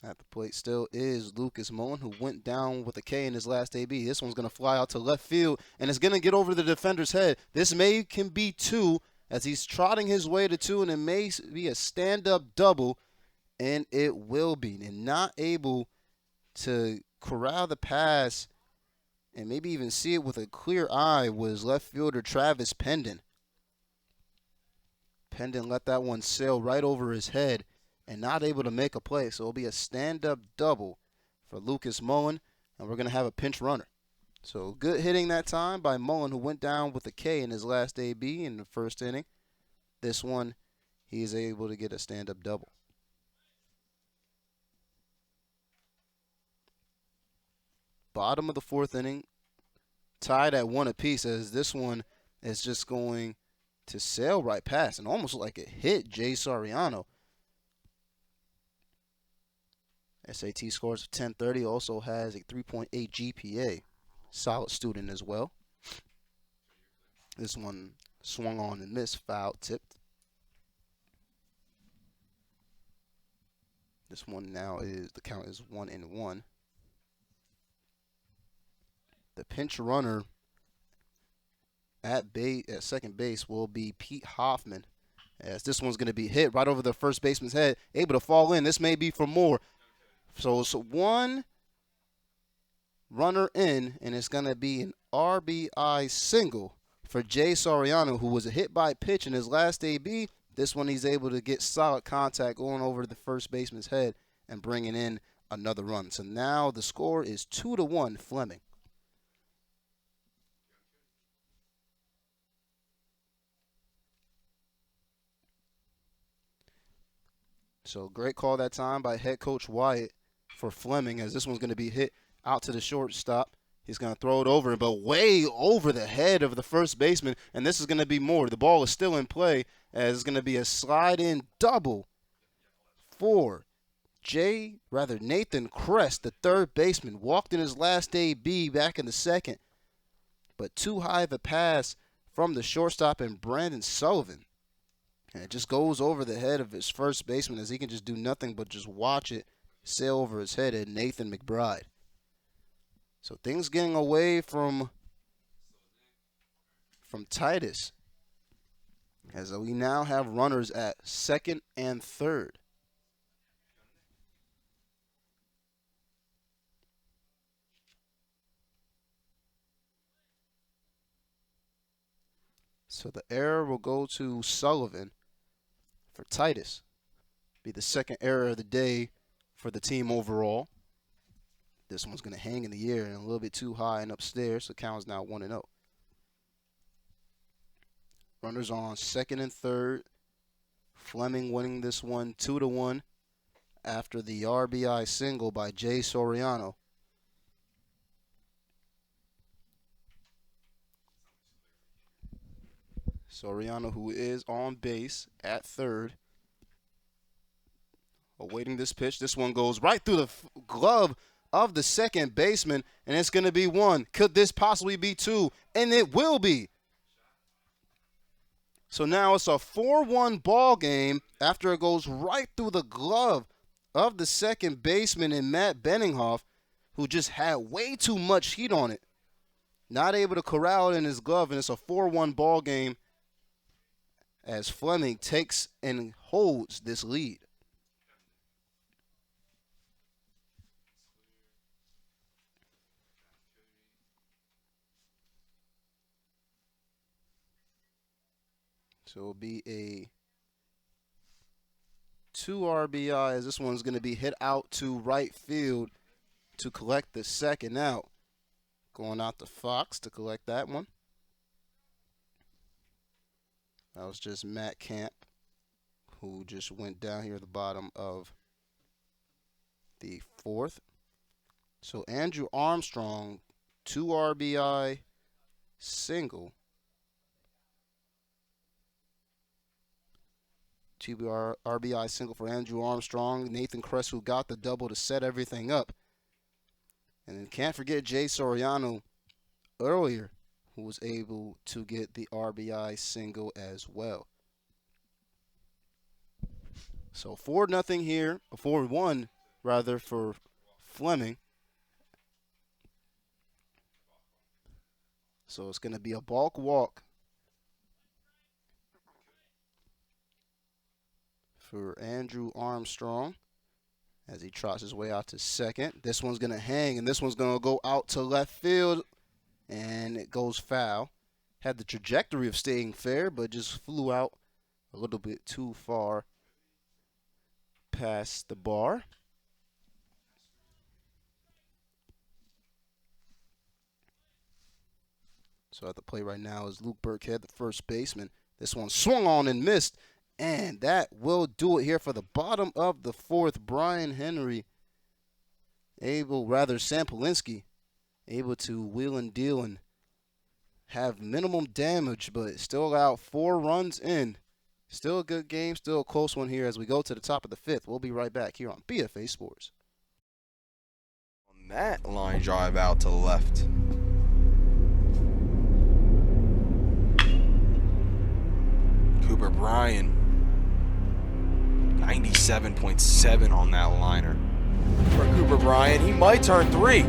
At the plate still is Lucas Mullen, who went down with a K in his last AB. This one's going to fly out to left field, and it's going to get over the defender's head. This can be two, as he's trotting his way to two, and it may be a stand-up double, and it will be. And not able to corral the pass and maybe even see it with a clear eye was left fielder Travis Pendon. Pendon let that one sail right over his head and not able to make a play. So it'll be a stand-up double for Lucas Mullen, and we're going to have a pinch runner. So good hitting that time by Mullen, who went down with a K in his last AB in the first inning. This one, he is able to get a stand-up double. Bottom of the fourth inning, tied at 1 apiece, as this one is just going to sail right past and almost like it hit Jay Soriano. SAT scores of 1030, also has a 3.8 GPA. Solid student as well. This one swung on and missed, foul tipped. This one now is, the count is 1-1. The pinch runner at second base will be Pete Hoffman, as this one's going to be hit right over the first baseman's head, able to fall in. This may be for more. So it's one runner in, and it's going to be an RBI single for Jay Soriano, who was a hit by pitch in his last AB. This one he's able to get solid contact going over the first baseman's head and bringing in another run. So now the score is 2-1 Fleming. So great call that time by head coach Wyatt for Fleming, as this one's going to be hit out to the shortstop. He's going to throw it over, but way over the head of the first baseman, and this is going to be more. The ball is still in play, as it's going to be a slide-in double for Nathan Kress, the third baseman. Walked in his last AB back in the second, but too high of a pass from the shortstop and Brandon Sylvan. And it just goes over the head of his first baseman, as he can just do nothing but just watch it sail over his head at Nathan Mcbride. So things getting away from Titus, as we now have runners at second and third. So the error will go to Sullivan for Titus. Be the second error of the day for the team overall. This one's going to hang in the air and a little bit too high and upstairs, so count is now 1-0. Runners on second and third. Fleming winning this one 2-1 after the RBI single by Jay Soriano. Soriano, who is on base at third, awaiting this pitch. This one goes right through the glove of the second baseman, and it's going to be one. Could this possibly be two? And it will be. So now it's a 4-1 ball game after it goes right through the glove of the second baseman in Matt Benninghoff, who just had way too much heat on it. Not able to corral it in his glove, and it's a 4-1 ball game as Fleming takes and holds this lead. So it'll be a 2 RBI as this one's going to be hit out to right field to collect the second out. Going out to Fox to collect that one. That was just Matt Camp, who just went down here at the bottom of the fourth. So Andrew Armstrong, 2 RBI single. 2 RBI single for Andrew Armstrong. Nathan Kress, who got the double to set everything up. And then can't forget Jay Soriano earlier, who was able to get the RBI single as well. So 4-0 here, 4-1 rather for Fleming. So it's going to be a balk walk for Andrew Armstrong as he trots his way out to second. This one's going to hang, and this one's going to go out to left field, and it goes foul. Had the trajectory of staying fair, but just flew out a little bit too far past the bar. So at the plate right now is Luke Burkhead, the first baseman. This one swung on and missed. And that will do it here for the bottom of the fourth. Brian Henry Sam Polinsky, able to wheel and deal and have minimum damage, but still allowed 4 runs in. Still a good game, still a close one here as we go to the top of the fifth. We'll be right back here on BFA Sports. On that line drive out to the left. Cooper Bryan, 97.7 on that liner. For Cooper Bryan, he might turn 3.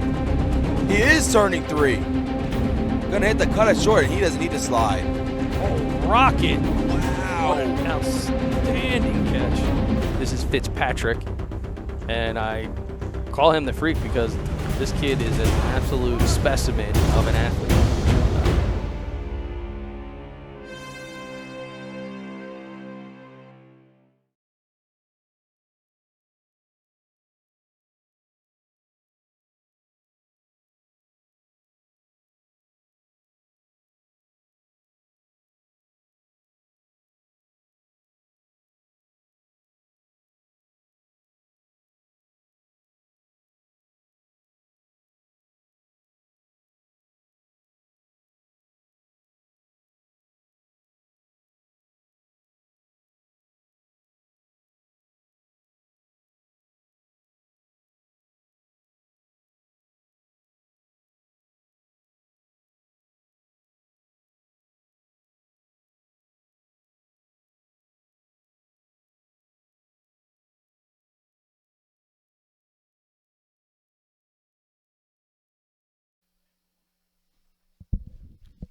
He is turning 3. Gonna hit the cut it short, and he doesn't need to slide. Oh, rocket. Wow. What an outstanding catch. This is Fitzpatrick, and I call him the freak because this kid is an absolute specimen of an athlete.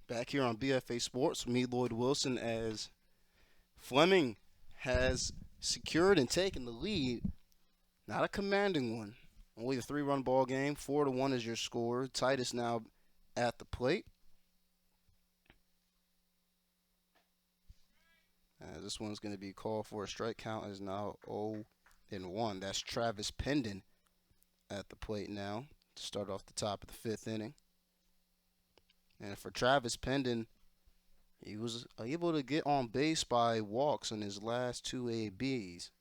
Back here on BFA Sports, me, Lloyd Wilson, as Fleming has secured and taken the lead. Not a commanding one. Only a 3-run ball game. 4-1 is your score. Titus now at the plate. This one's going to be called for a strike. Count is now 0-1. That's Travis Pendon at the plate now to start off the top of the fifth inning. And for Travis Pendon, he was able to get on base by walks in his last 2 ABs.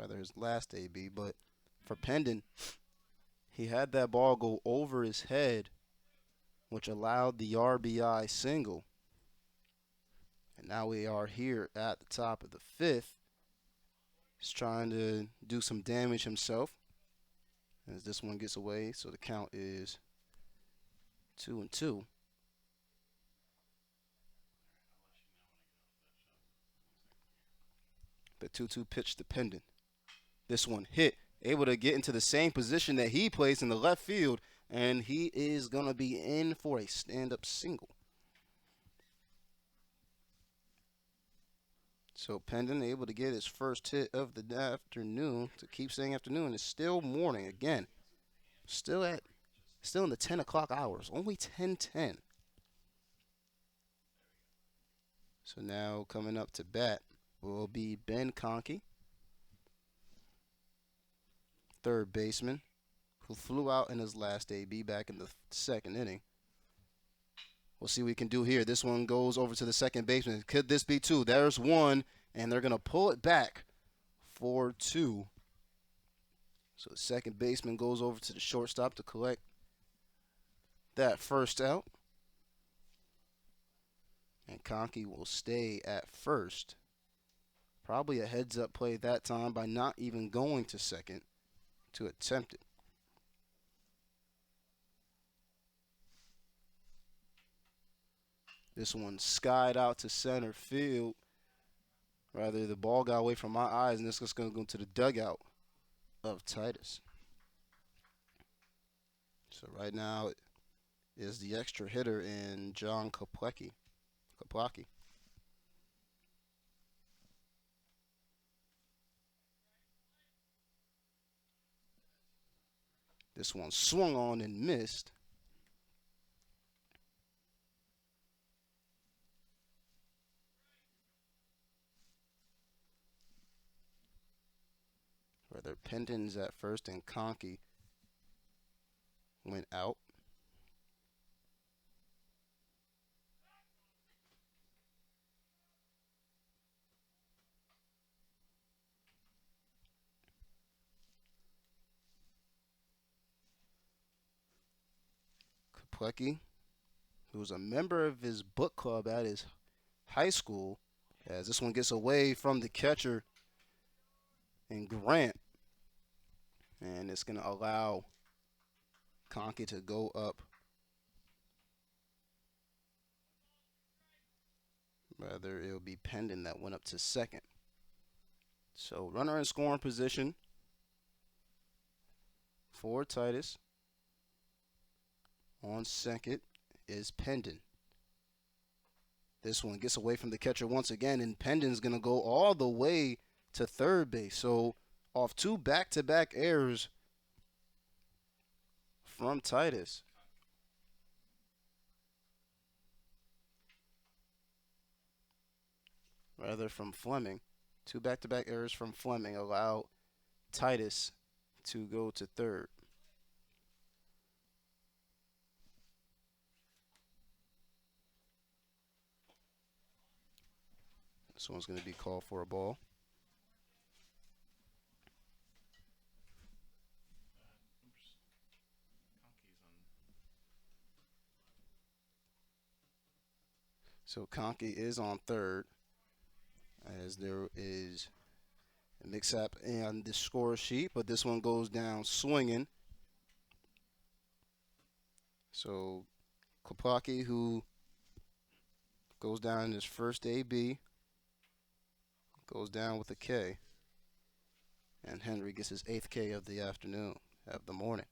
rather his last AB. But for Pendon, he had that ball go over his head, which allowed the RBI single. And now we are here at the top of the fifth. He's trying to do some damage himself as this one gets away. So the count is 2-2. The 2-2 pitch to Pendon. This one hit, able to get into the same position that he plays in the left field, and he is going to be in for a stand-up single. So Pendon able to get his first hit of the afternoon. To keep saying afternoon, it's still morning again. Still in the 10 o'clock hours. Only 10:10. So now coming up to bat will be Ben Conkey, third baseman, who flew out in his last AB back in the second inning. We'll see what we can do here. This one goes over to the second baseman. Could this be two? There's one, and they're going to pull it back for two. So the second baseman goes over to the shortstop to collect that first out. And Conkey will stay at first. Probably a heads-up play that time by not even going to second to attempt it. This one skied out to center field. Rather, the ball got away from my eyes, and this is going to go to the dugout of Titus. So right now it is the extra hitter in John Kopecky. This one swung on and missed. Rather, Pendon's at first and Conkey went out. Kopecky, who was a member of his book club at his high school, as this one gets away from the catcher and Grant. And it's going to allow Conkey to go up. Rather, it'll be Pendon that went up to second. So runner in scoring position for Titus. On second is Pendon. This one gets away from the catcher once again, and Pendon's going to go all the way to third base. So off two back-to-back errors from Titus. Rather, from Fleming. Two back-to-back errors from Fleming allow Titus to go to third. This one's going to be called for a ball. So Conkey is on third, as there is a mix-up on the score sheet, but this one goes down swinging. So Kopecky, who goes down in his first AB, goes down with a K. And Henry gets his 8th K of the afternoon, of the morning.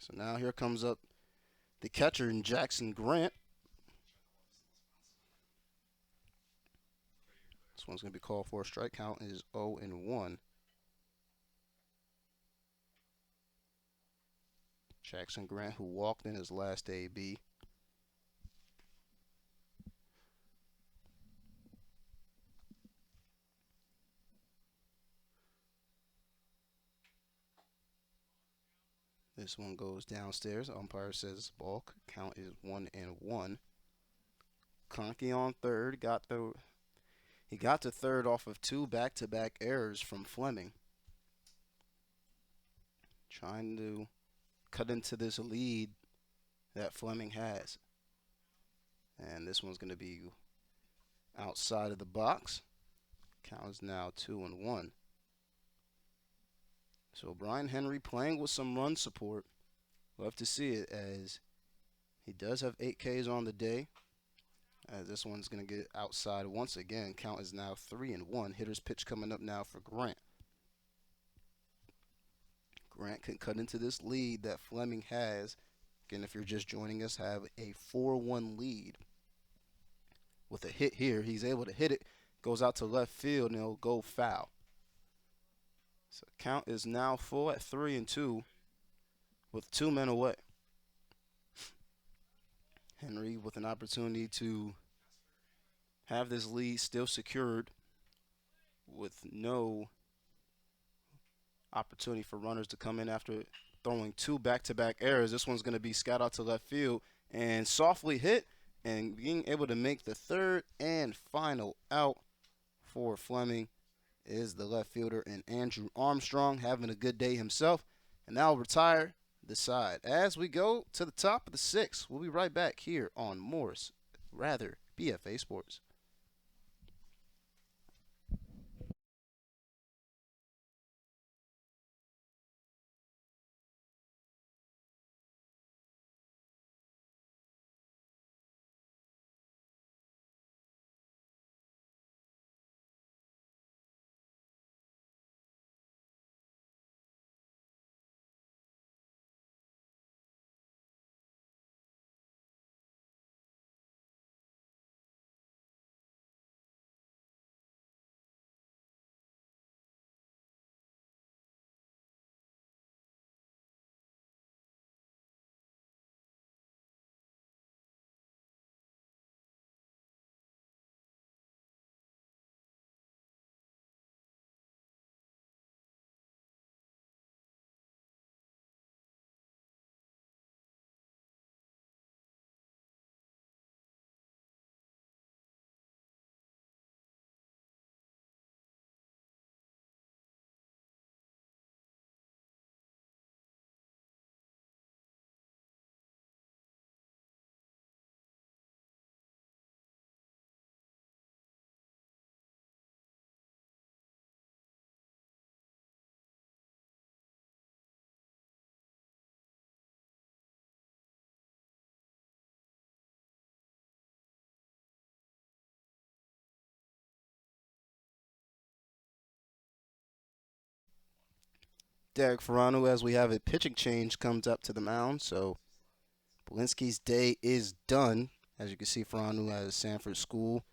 So now here comes up the catcher in Jackson Grant. This one's going to be called for a strike. Count is 0-1. Jackson Grant, who walked in his last AB. This one goes downstairs. Umpire says ball. Count is 1-1. Conkey on third. He got to third off of 2 back-to-back errors from Fleming. Trying to cut into this lead that Fleming has. And this one's going to be outside of the box. Count is now 2-1. So Brian Henry playing with some run support. Love to see it, as he does have 8 Ks on the day. As this one's going to get outside once again. Count is now 3-1. Hitter's pitch coming up now for Grant. Grant can cut into this lead that Fleming has. Again, if you're just joining us, have a 4-1 lead. With a hit here, he's able to hit it. Goes out to left field, and it'll go foul. So count is now full at 3-2 with 2 men away. Henry with an opportunity to have this lead still secured with no opportunity for runners to come in after throwing 2 back-to-back errors. This one's going to be scout out to left field and softly hit, and being able to make the third and final out for Fleming is the left fielder, and Andrew Armstrong having a good day himself. And now retire the side. As we go to the top of the 6th, we'll be right back here on BFA Sports. Derek Ferrano, as we have a pitching change, comes up to the mound. So Belinsky's day is done. As you can see, Ferrano at Sanford School.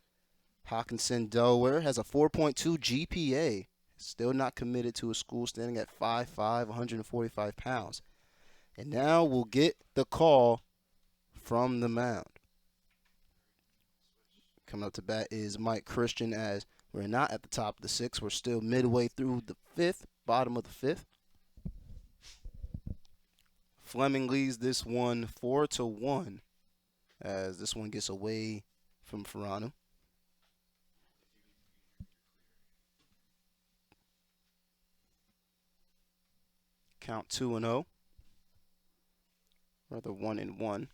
Hawkinson, Delaware, has a 4.2 GPA. Still not committed to a school, standing at 5'5", 145 pounds. And now we'll get the call from the mound. Coming up to bat is Mike Christian, as we're not at the top of the 6th. We're still midway through the 5th, bottom of the 5th. Fleming leads this one 4-1, as this one gets away from Ferrano. Count 2-0. Rather 1-1.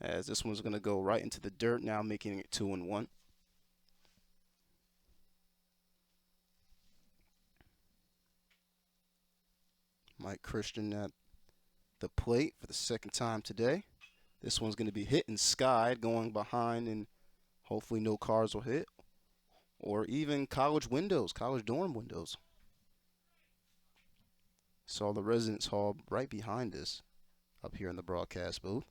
As this one's going to go right into the dirt, now making it 2-1. Mike Christian at the plate for the 2nd time today. This one's going to be hit and skied, going behind, and hopefully no cars will hit, or even college dorm windows. Saw the residence hall right behind us up here in the broadcast booth.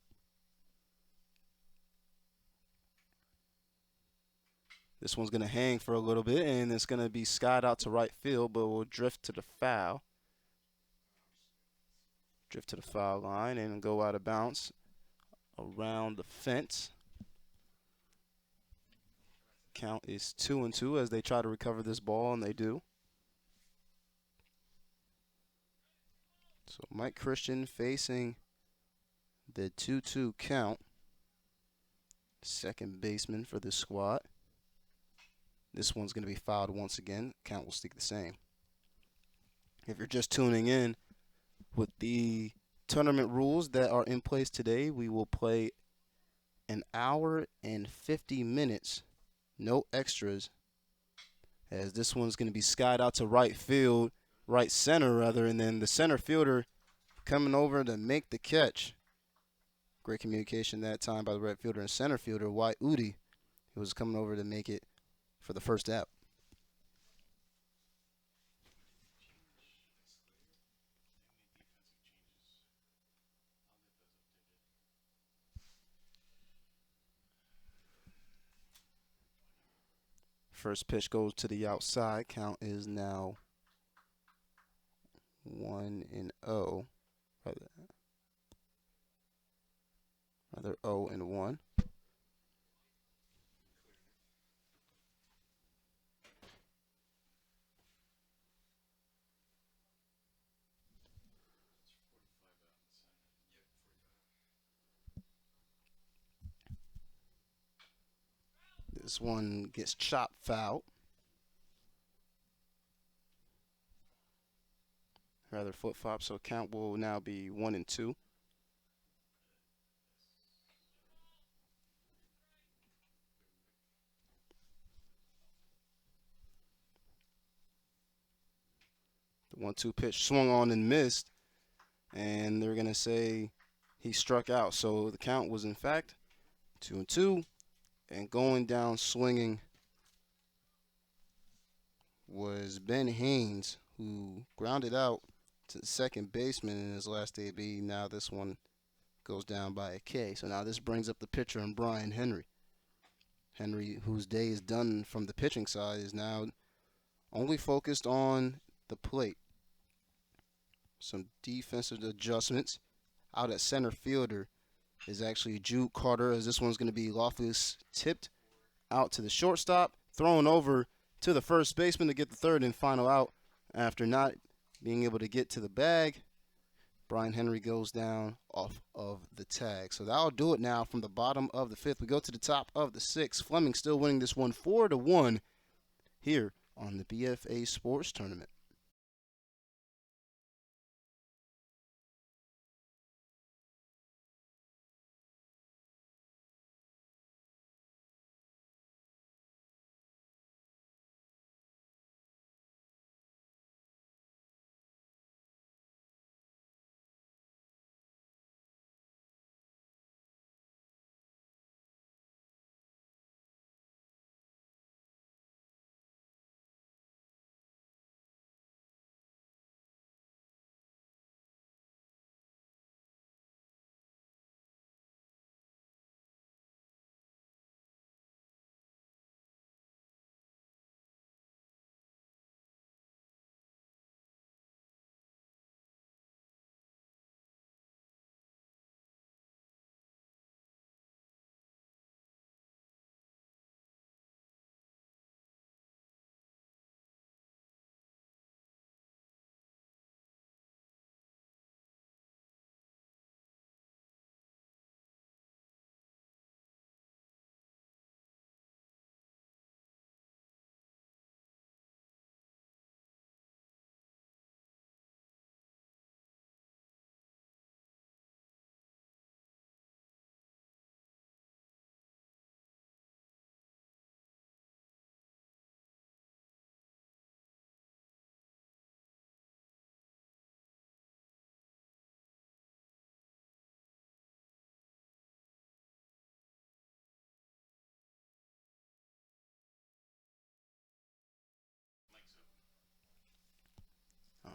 This one's going to hang for a little bit, and it's going to be skied out to right field, but will drift to the foul. Drift to the foul line and go out of bounds around the fence. Count is 2-2 as they try to recover this ball, and they do. So Mike Christian facing the 2-2 count. Second baseman for this squad. This one's going to be fouled once again. Count will stick the same. If you're just tuning in, with the tournament rules that are in place today, we will play an hour and 50 minutes, no extras, as this one's going to be skied out to right center rather, and then the center fielder coming over to make the catch. Great communication that time by the right fielder and center fielder, White Udi, who was coming over to make it for the first out. First pitch goes to the outside. Count is now 1-0. Rather 0-1. This one gets chopped foul. Rather foot flop, so count will now be 1-2. The 1-2 pitch swung on and missed, and they're going to say he struck out. So the count was in fact 2-2, and going down swinging was Ben Haynes, who grounded out to the second baseman in his last AB. Now this one goes down by a K. So now this brings up the pitcher and Brian Henry. Henry, whose day is done from the pitching side, is now only focused on the plate. Some defensive adjustments. Out at center fielder is actually Jude Carter, as this one's going to be Loftus tipped out to the shortstop, thrown over to the first baseman to get the third and final out after not being able to get to the bag. Brian Henry goes down off of the tag. So that'll do it now from the bottom of the fifth. We go to the top of the sixth. Fleming still winning this one 4-1 here on the BFA Sports Tournament.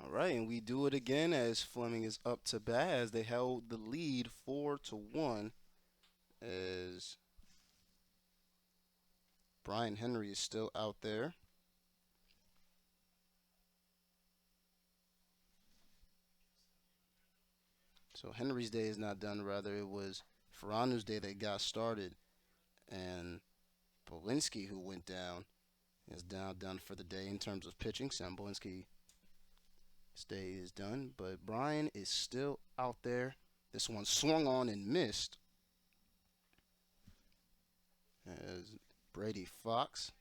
All right, and we do it again as Fleming is up to bat as they held the lead 4-1 as Brian Henry is still out there. So Henry's day is not done. Rather, it was Faranu's day that got started. And Bolinski, who went down, is now done for the day in terms of pitching. Sam Bolinski's day is done. But Brian is still out there. This one swung on and missed. As Brady Fox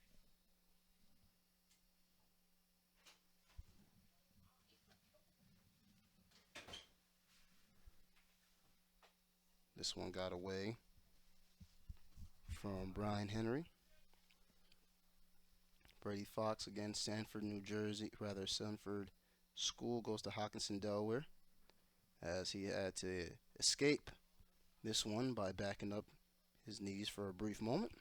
This one got away from Brian Henry. Brady Fox again, Sanford, New Jersey, rather Sanford School goes to Hockinson, Delaware, as he had to escape this one by backing up his knees for a brief moment.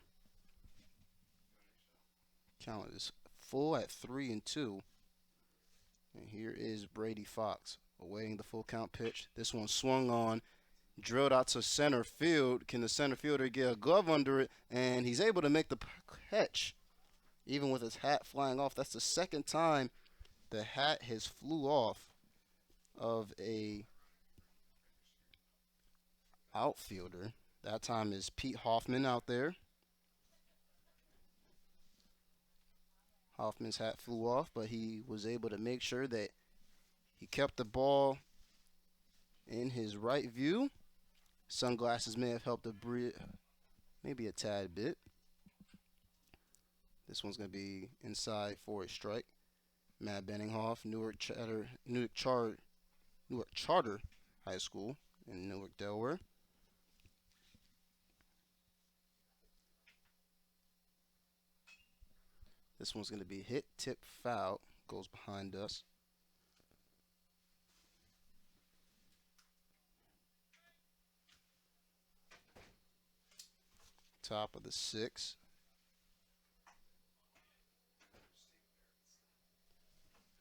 Count is full at 3-2. And here is Brady Fox awaiting the full count pitch. This one swung on, drilled out to center field. Can the center fielder get a glove under it? And he's able to make the catch, even with his hat flying off. That's the second time the hat has flew off of a outfielder. That time is Pete Hoffman out there. Hoffman's hat flew off, but he was able to make sure that he kept the ball in his right view. Sunglasses may have helped maybe a tad bit. This one's going to be inside for a strike. Matt Benninghoff, Newark Charter High School in Newark, Delaware. This one's going to be hit, tip, foul. Goes behind us. Top of the 6.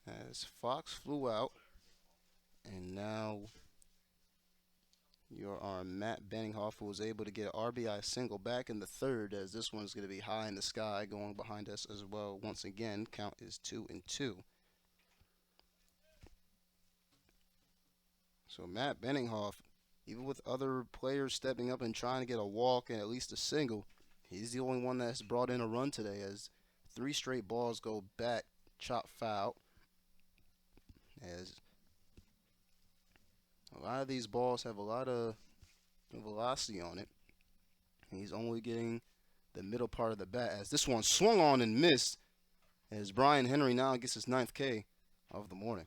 As Fox flew out. And now your arm, Matt Benninghoff, who was able to get an RBI single back in the third, as this one's going to be high in the sky going behind us as well. Once again, count is 2-2. So Matt Benninghoff, even with other players stepping up and trying to get a walk and at least a single, he's the only one that's brought in a run today, as 3 straight balls go back, chop foul. As a lot of these balls have a lot of velocity on it. He's only getting the middle part of the bat, as this one swung on and missed, as Brian Henry now gets his 9th K of the morning.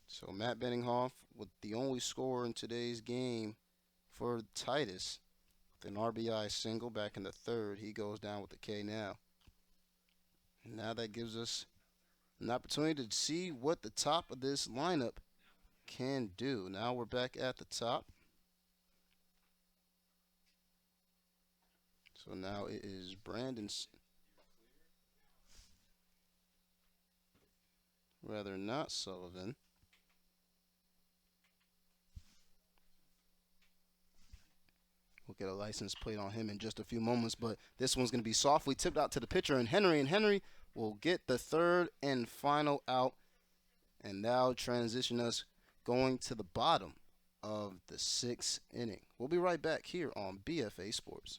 So Matt Benninghoff with the only scorer in today's game for Titus with an RBI single back in the third. He goes down with the K now. And now that gives us an opportunity to see what the top of this lineup can do. Now we're back at the top. So now it is not Sullivan. We'll get a license plate on him in just a few moments, but this one's going to be softly tipped out to the pitcher, and Henry will get the third and final out, and now transition us going to the bottom of the 6th inning. We'll be right back here on BFA Sports.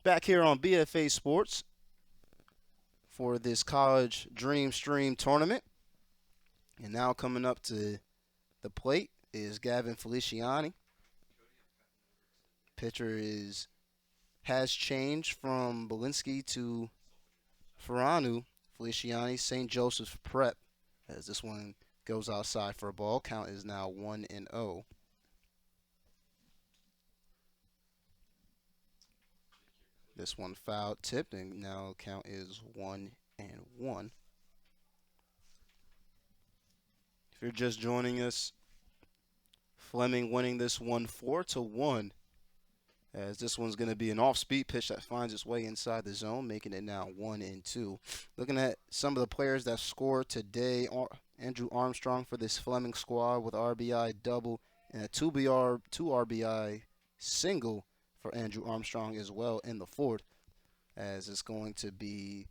Back here on BFA Sports for this College DreamStream tournament. And now coming up to the plate is Gavin Feliciani. Pitcher has changed from Belinsky to Soriano. Feliciani, St. Joseph's Prep, as this one goes outside for a ball. Count is now 1-0. This one foul tipped, and now count is 1-1. If you're just joining us, Fleming winning this one 4-1, as this one's going to be an off-speed pitch that finds its way inside the zone, making it now 1-2. Looking at some of the players that scored today, Andrew Armstrong for this Fleming squad with RBI double and a 2 RBI single for Andrew Armstrong as well in the fourth, as it's going to be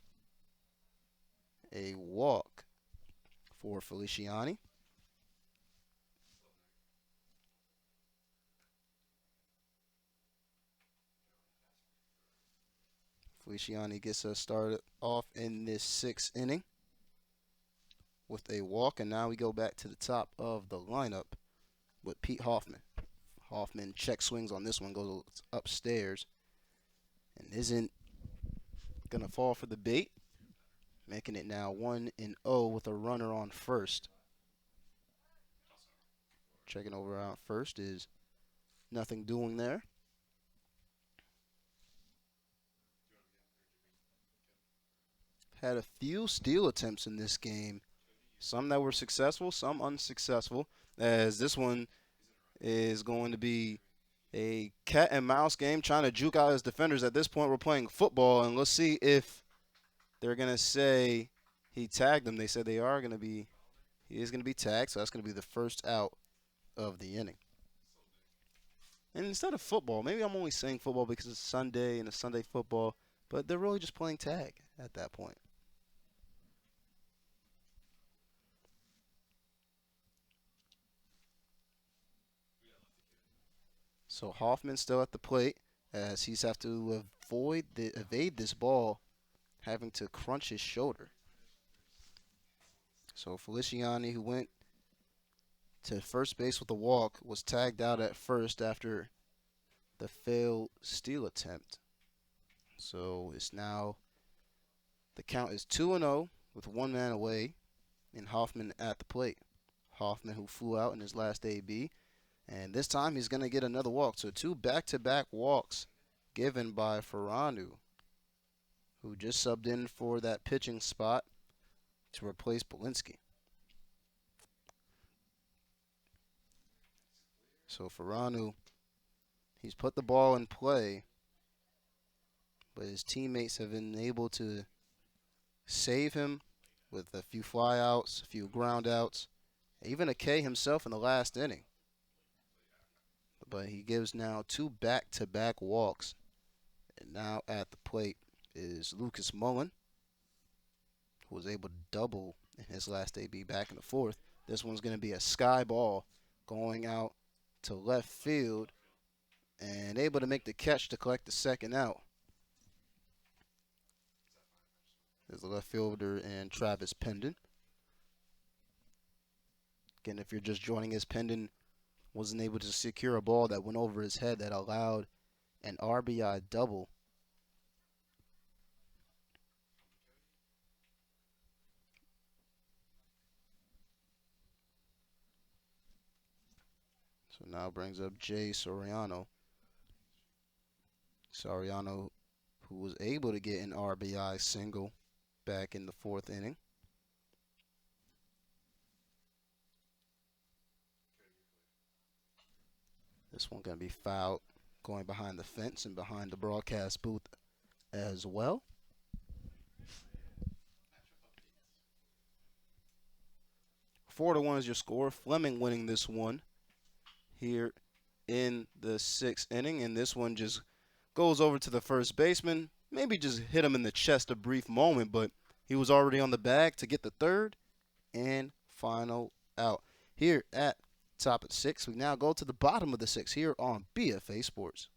a walk for Feliciani. Feliciani gets us started off in this sixth inning with a walk, and now we go back to the top of the lineup with Pete Hoffman. Hoffman check swings on this one, goes upstairs, and isn't going to fall for the bait, making it now 1-0 with a runner on first. Checking over out first is nothing doing there. Had a few steal attempts in this game. Some that were successful, some unsuccessful, as this one is going to be a cat and mouse game, trying to juke out his defenders. At this point, we're playing football, and let's see if they're going to say he tagged them. They said he is going to be tagged, so that's going to be the first out of the inning. And instead of football, maybe I'm only saying football because it's Sunday and it's Sunday football, but they're really just playing tag at that point. So Hoffman still at the plate, as he's have to evade this ball, having to crunch his shoulder. So Feliciani, who went to first base with a walk, was tagged out at first after the failed steal attempt. So it's now, the count is 2-0 with one man away, and Hoffman at the plate. Hoffman, who flew out in his last AB, and this time he's going to get another walk. So 2 back-to-back walks given by Soriano, who just subbed in for that pitching spot to replace Belinsky. So Soriano, he's put the ball in play, but his teammates have been able to save him with a few flyouts, a few ground outs, even a K himself in the last inning. But he gives now 2 back-to-back walks. And now at the plate is Lucas Mullen, who was able to double in his last AB back in the fourth. This one's going to be a sky ball going out to left field and able to make the catch to collect the second out. There's the left fielder and Travis Pendon. Again, if you're just joining us, Pendon wasn't able to secure a ball that went over his head that allowed an RBI double. So now brings up Jay Soriano. Soriano, who was able to get an RBI single back in the fourth inning. This one going to be fouled, going behind the fence and behind the broadcast booth as well. Four to 1 is your score. Fleming winning this one here in the sixth inning, and this one just goes over to the first baseman. Maybe just hit him in the chest a brief moment, but he was already on the bag to get the third and final out. Here at top of 6, we now go to the bottom of the 6 here on BFA Sports.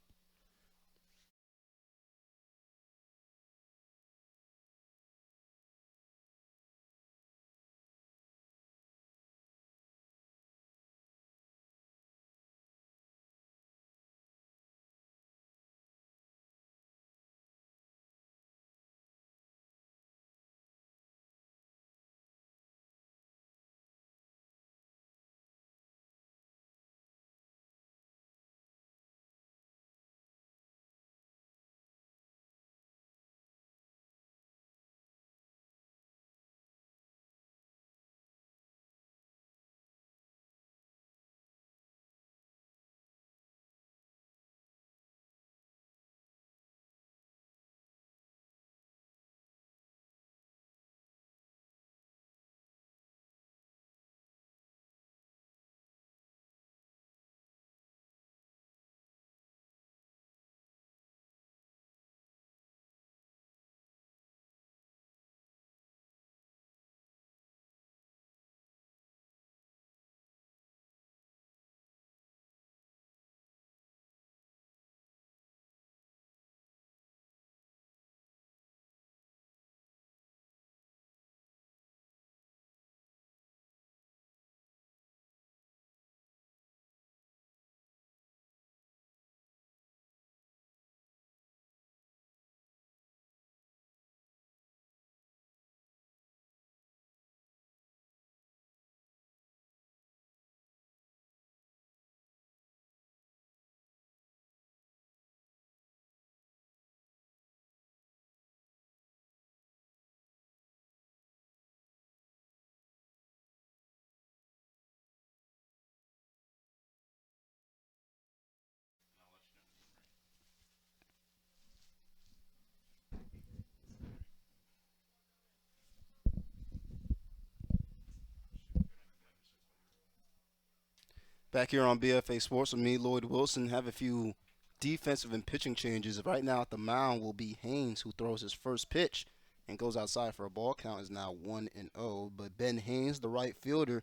Back here on BFA Sports with me, Lloyd Wilson, have a few defensive and pitching changes. Right now at the mound will be Haynes, who throws his first pitch and goes outside for a ball count, is now 1-0. But Ben Haynes, the right fielder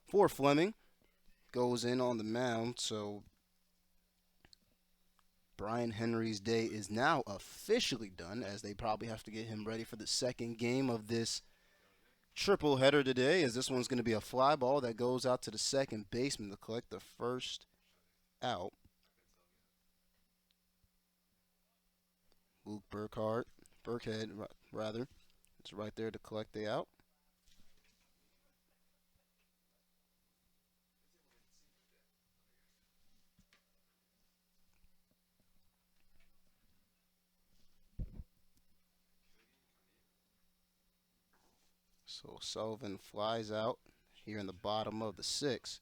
for Fleming, goes in on the mound. So Brian Henry's day is now officially done, as they probably have to get him ready for the second game of this triple header today, as this one's going to be a fly ball that goes out to the second baseman to collect the first out. Luke Burkhead, is right there to collect the out. So Sylvan flies out here in the bottom of the sixth.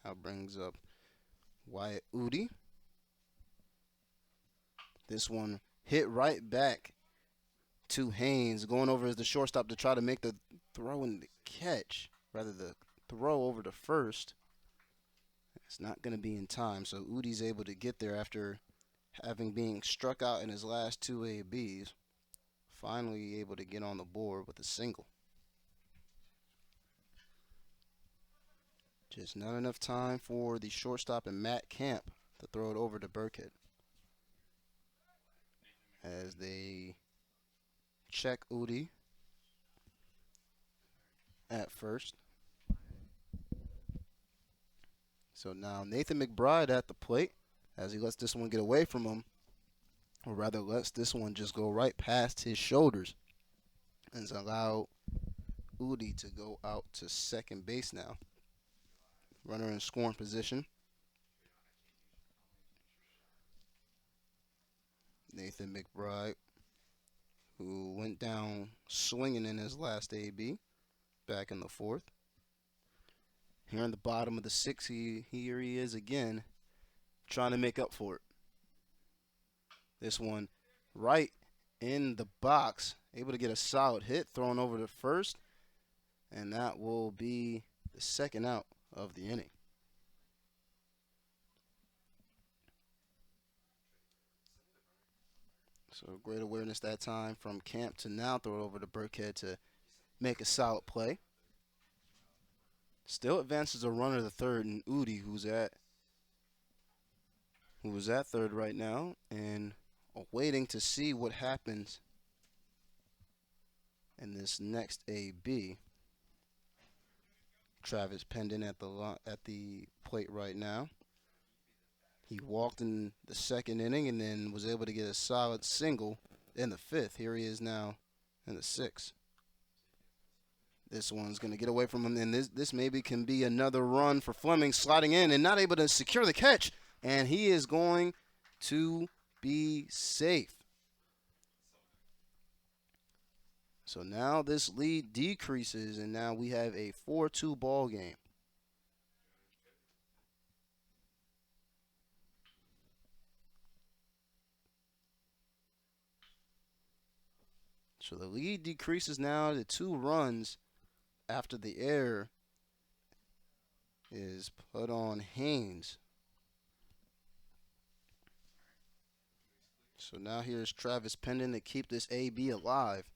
Now brings up Wyatt Udi. This one hit right back to Haynes, going over as the shortstop to try to make the throw and the catch, rather the throw over to first. It's not going to be in time, so Udi's able to get there after having been struck out in his last two ABs. Finally able to get on the board with a single. Just not enough time for the shortstop and Matt Camp to throw it over to Burkhead, as they check Udi at first. So now Nathan Mcbride at the plate, as he lets this one get away from him, or rather lets this one just go right past his shoulders, and allow Udi to go out to second base now. Runner in scoring position. Nathan Mcbride, who went down swinging in his last AB back in the fourth. Here in the bottom of the sixth, here he is again, trying to make up for it. This one right in the box, able to get a solid hit, thrown over to first, and that will be the second out of the inning. So great awareness that time from Camp to now throw it over to Burkhead to make a solid play. Still advances a runner to third, and Udi, who's at third right now, and waiting to see what happens in this next AB. Travis Pendon at the plate right now. He walked in the second inning and then was able to get a solid single in the fifth. Here he is now in the sixth. This one's going to get away from him, and this maybe can be another run for Fleming, sliding in and not able to secure the catch, and he is going to be safe. So now this lead decreases, and now we have a 4-2 ball game. So the lead decreases now to 2 runs after the error is put on Haynes. So now here's Travis Pendon to keep this AB alive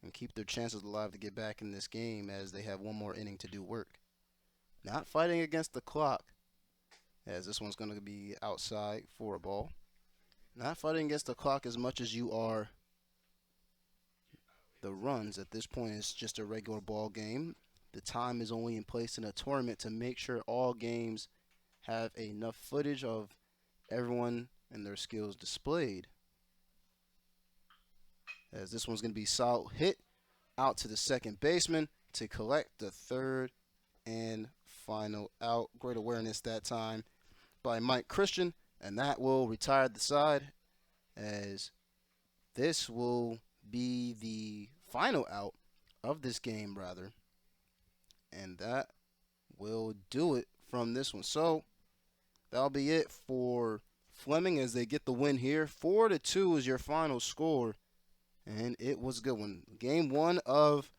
and keep their chances alive to get back in this game, as they have one more inning to do work. Not fighting against the clock, as this one's going to be outside for a ball. Not fighting against the clock as much as you are the runs. At this point, it's just a regular ball game. The time is only in place in a tournament to make sure all games have enough footage of everyone and their skills displayed. As this one's going to be solid hit out to the second baseman to collect the third and final out. Great awareness that time by Mike Christian, and that will retire the side, as this will be the final out of this game, rather. And that will do it from this one. So that'll be it for Fleming as they get the win here. 4-2 is your final score, and it was a good one. Game one of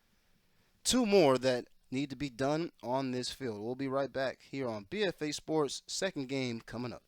two more that need to be done on this field. We'll be right back here on BFA Sports. Second game coming up.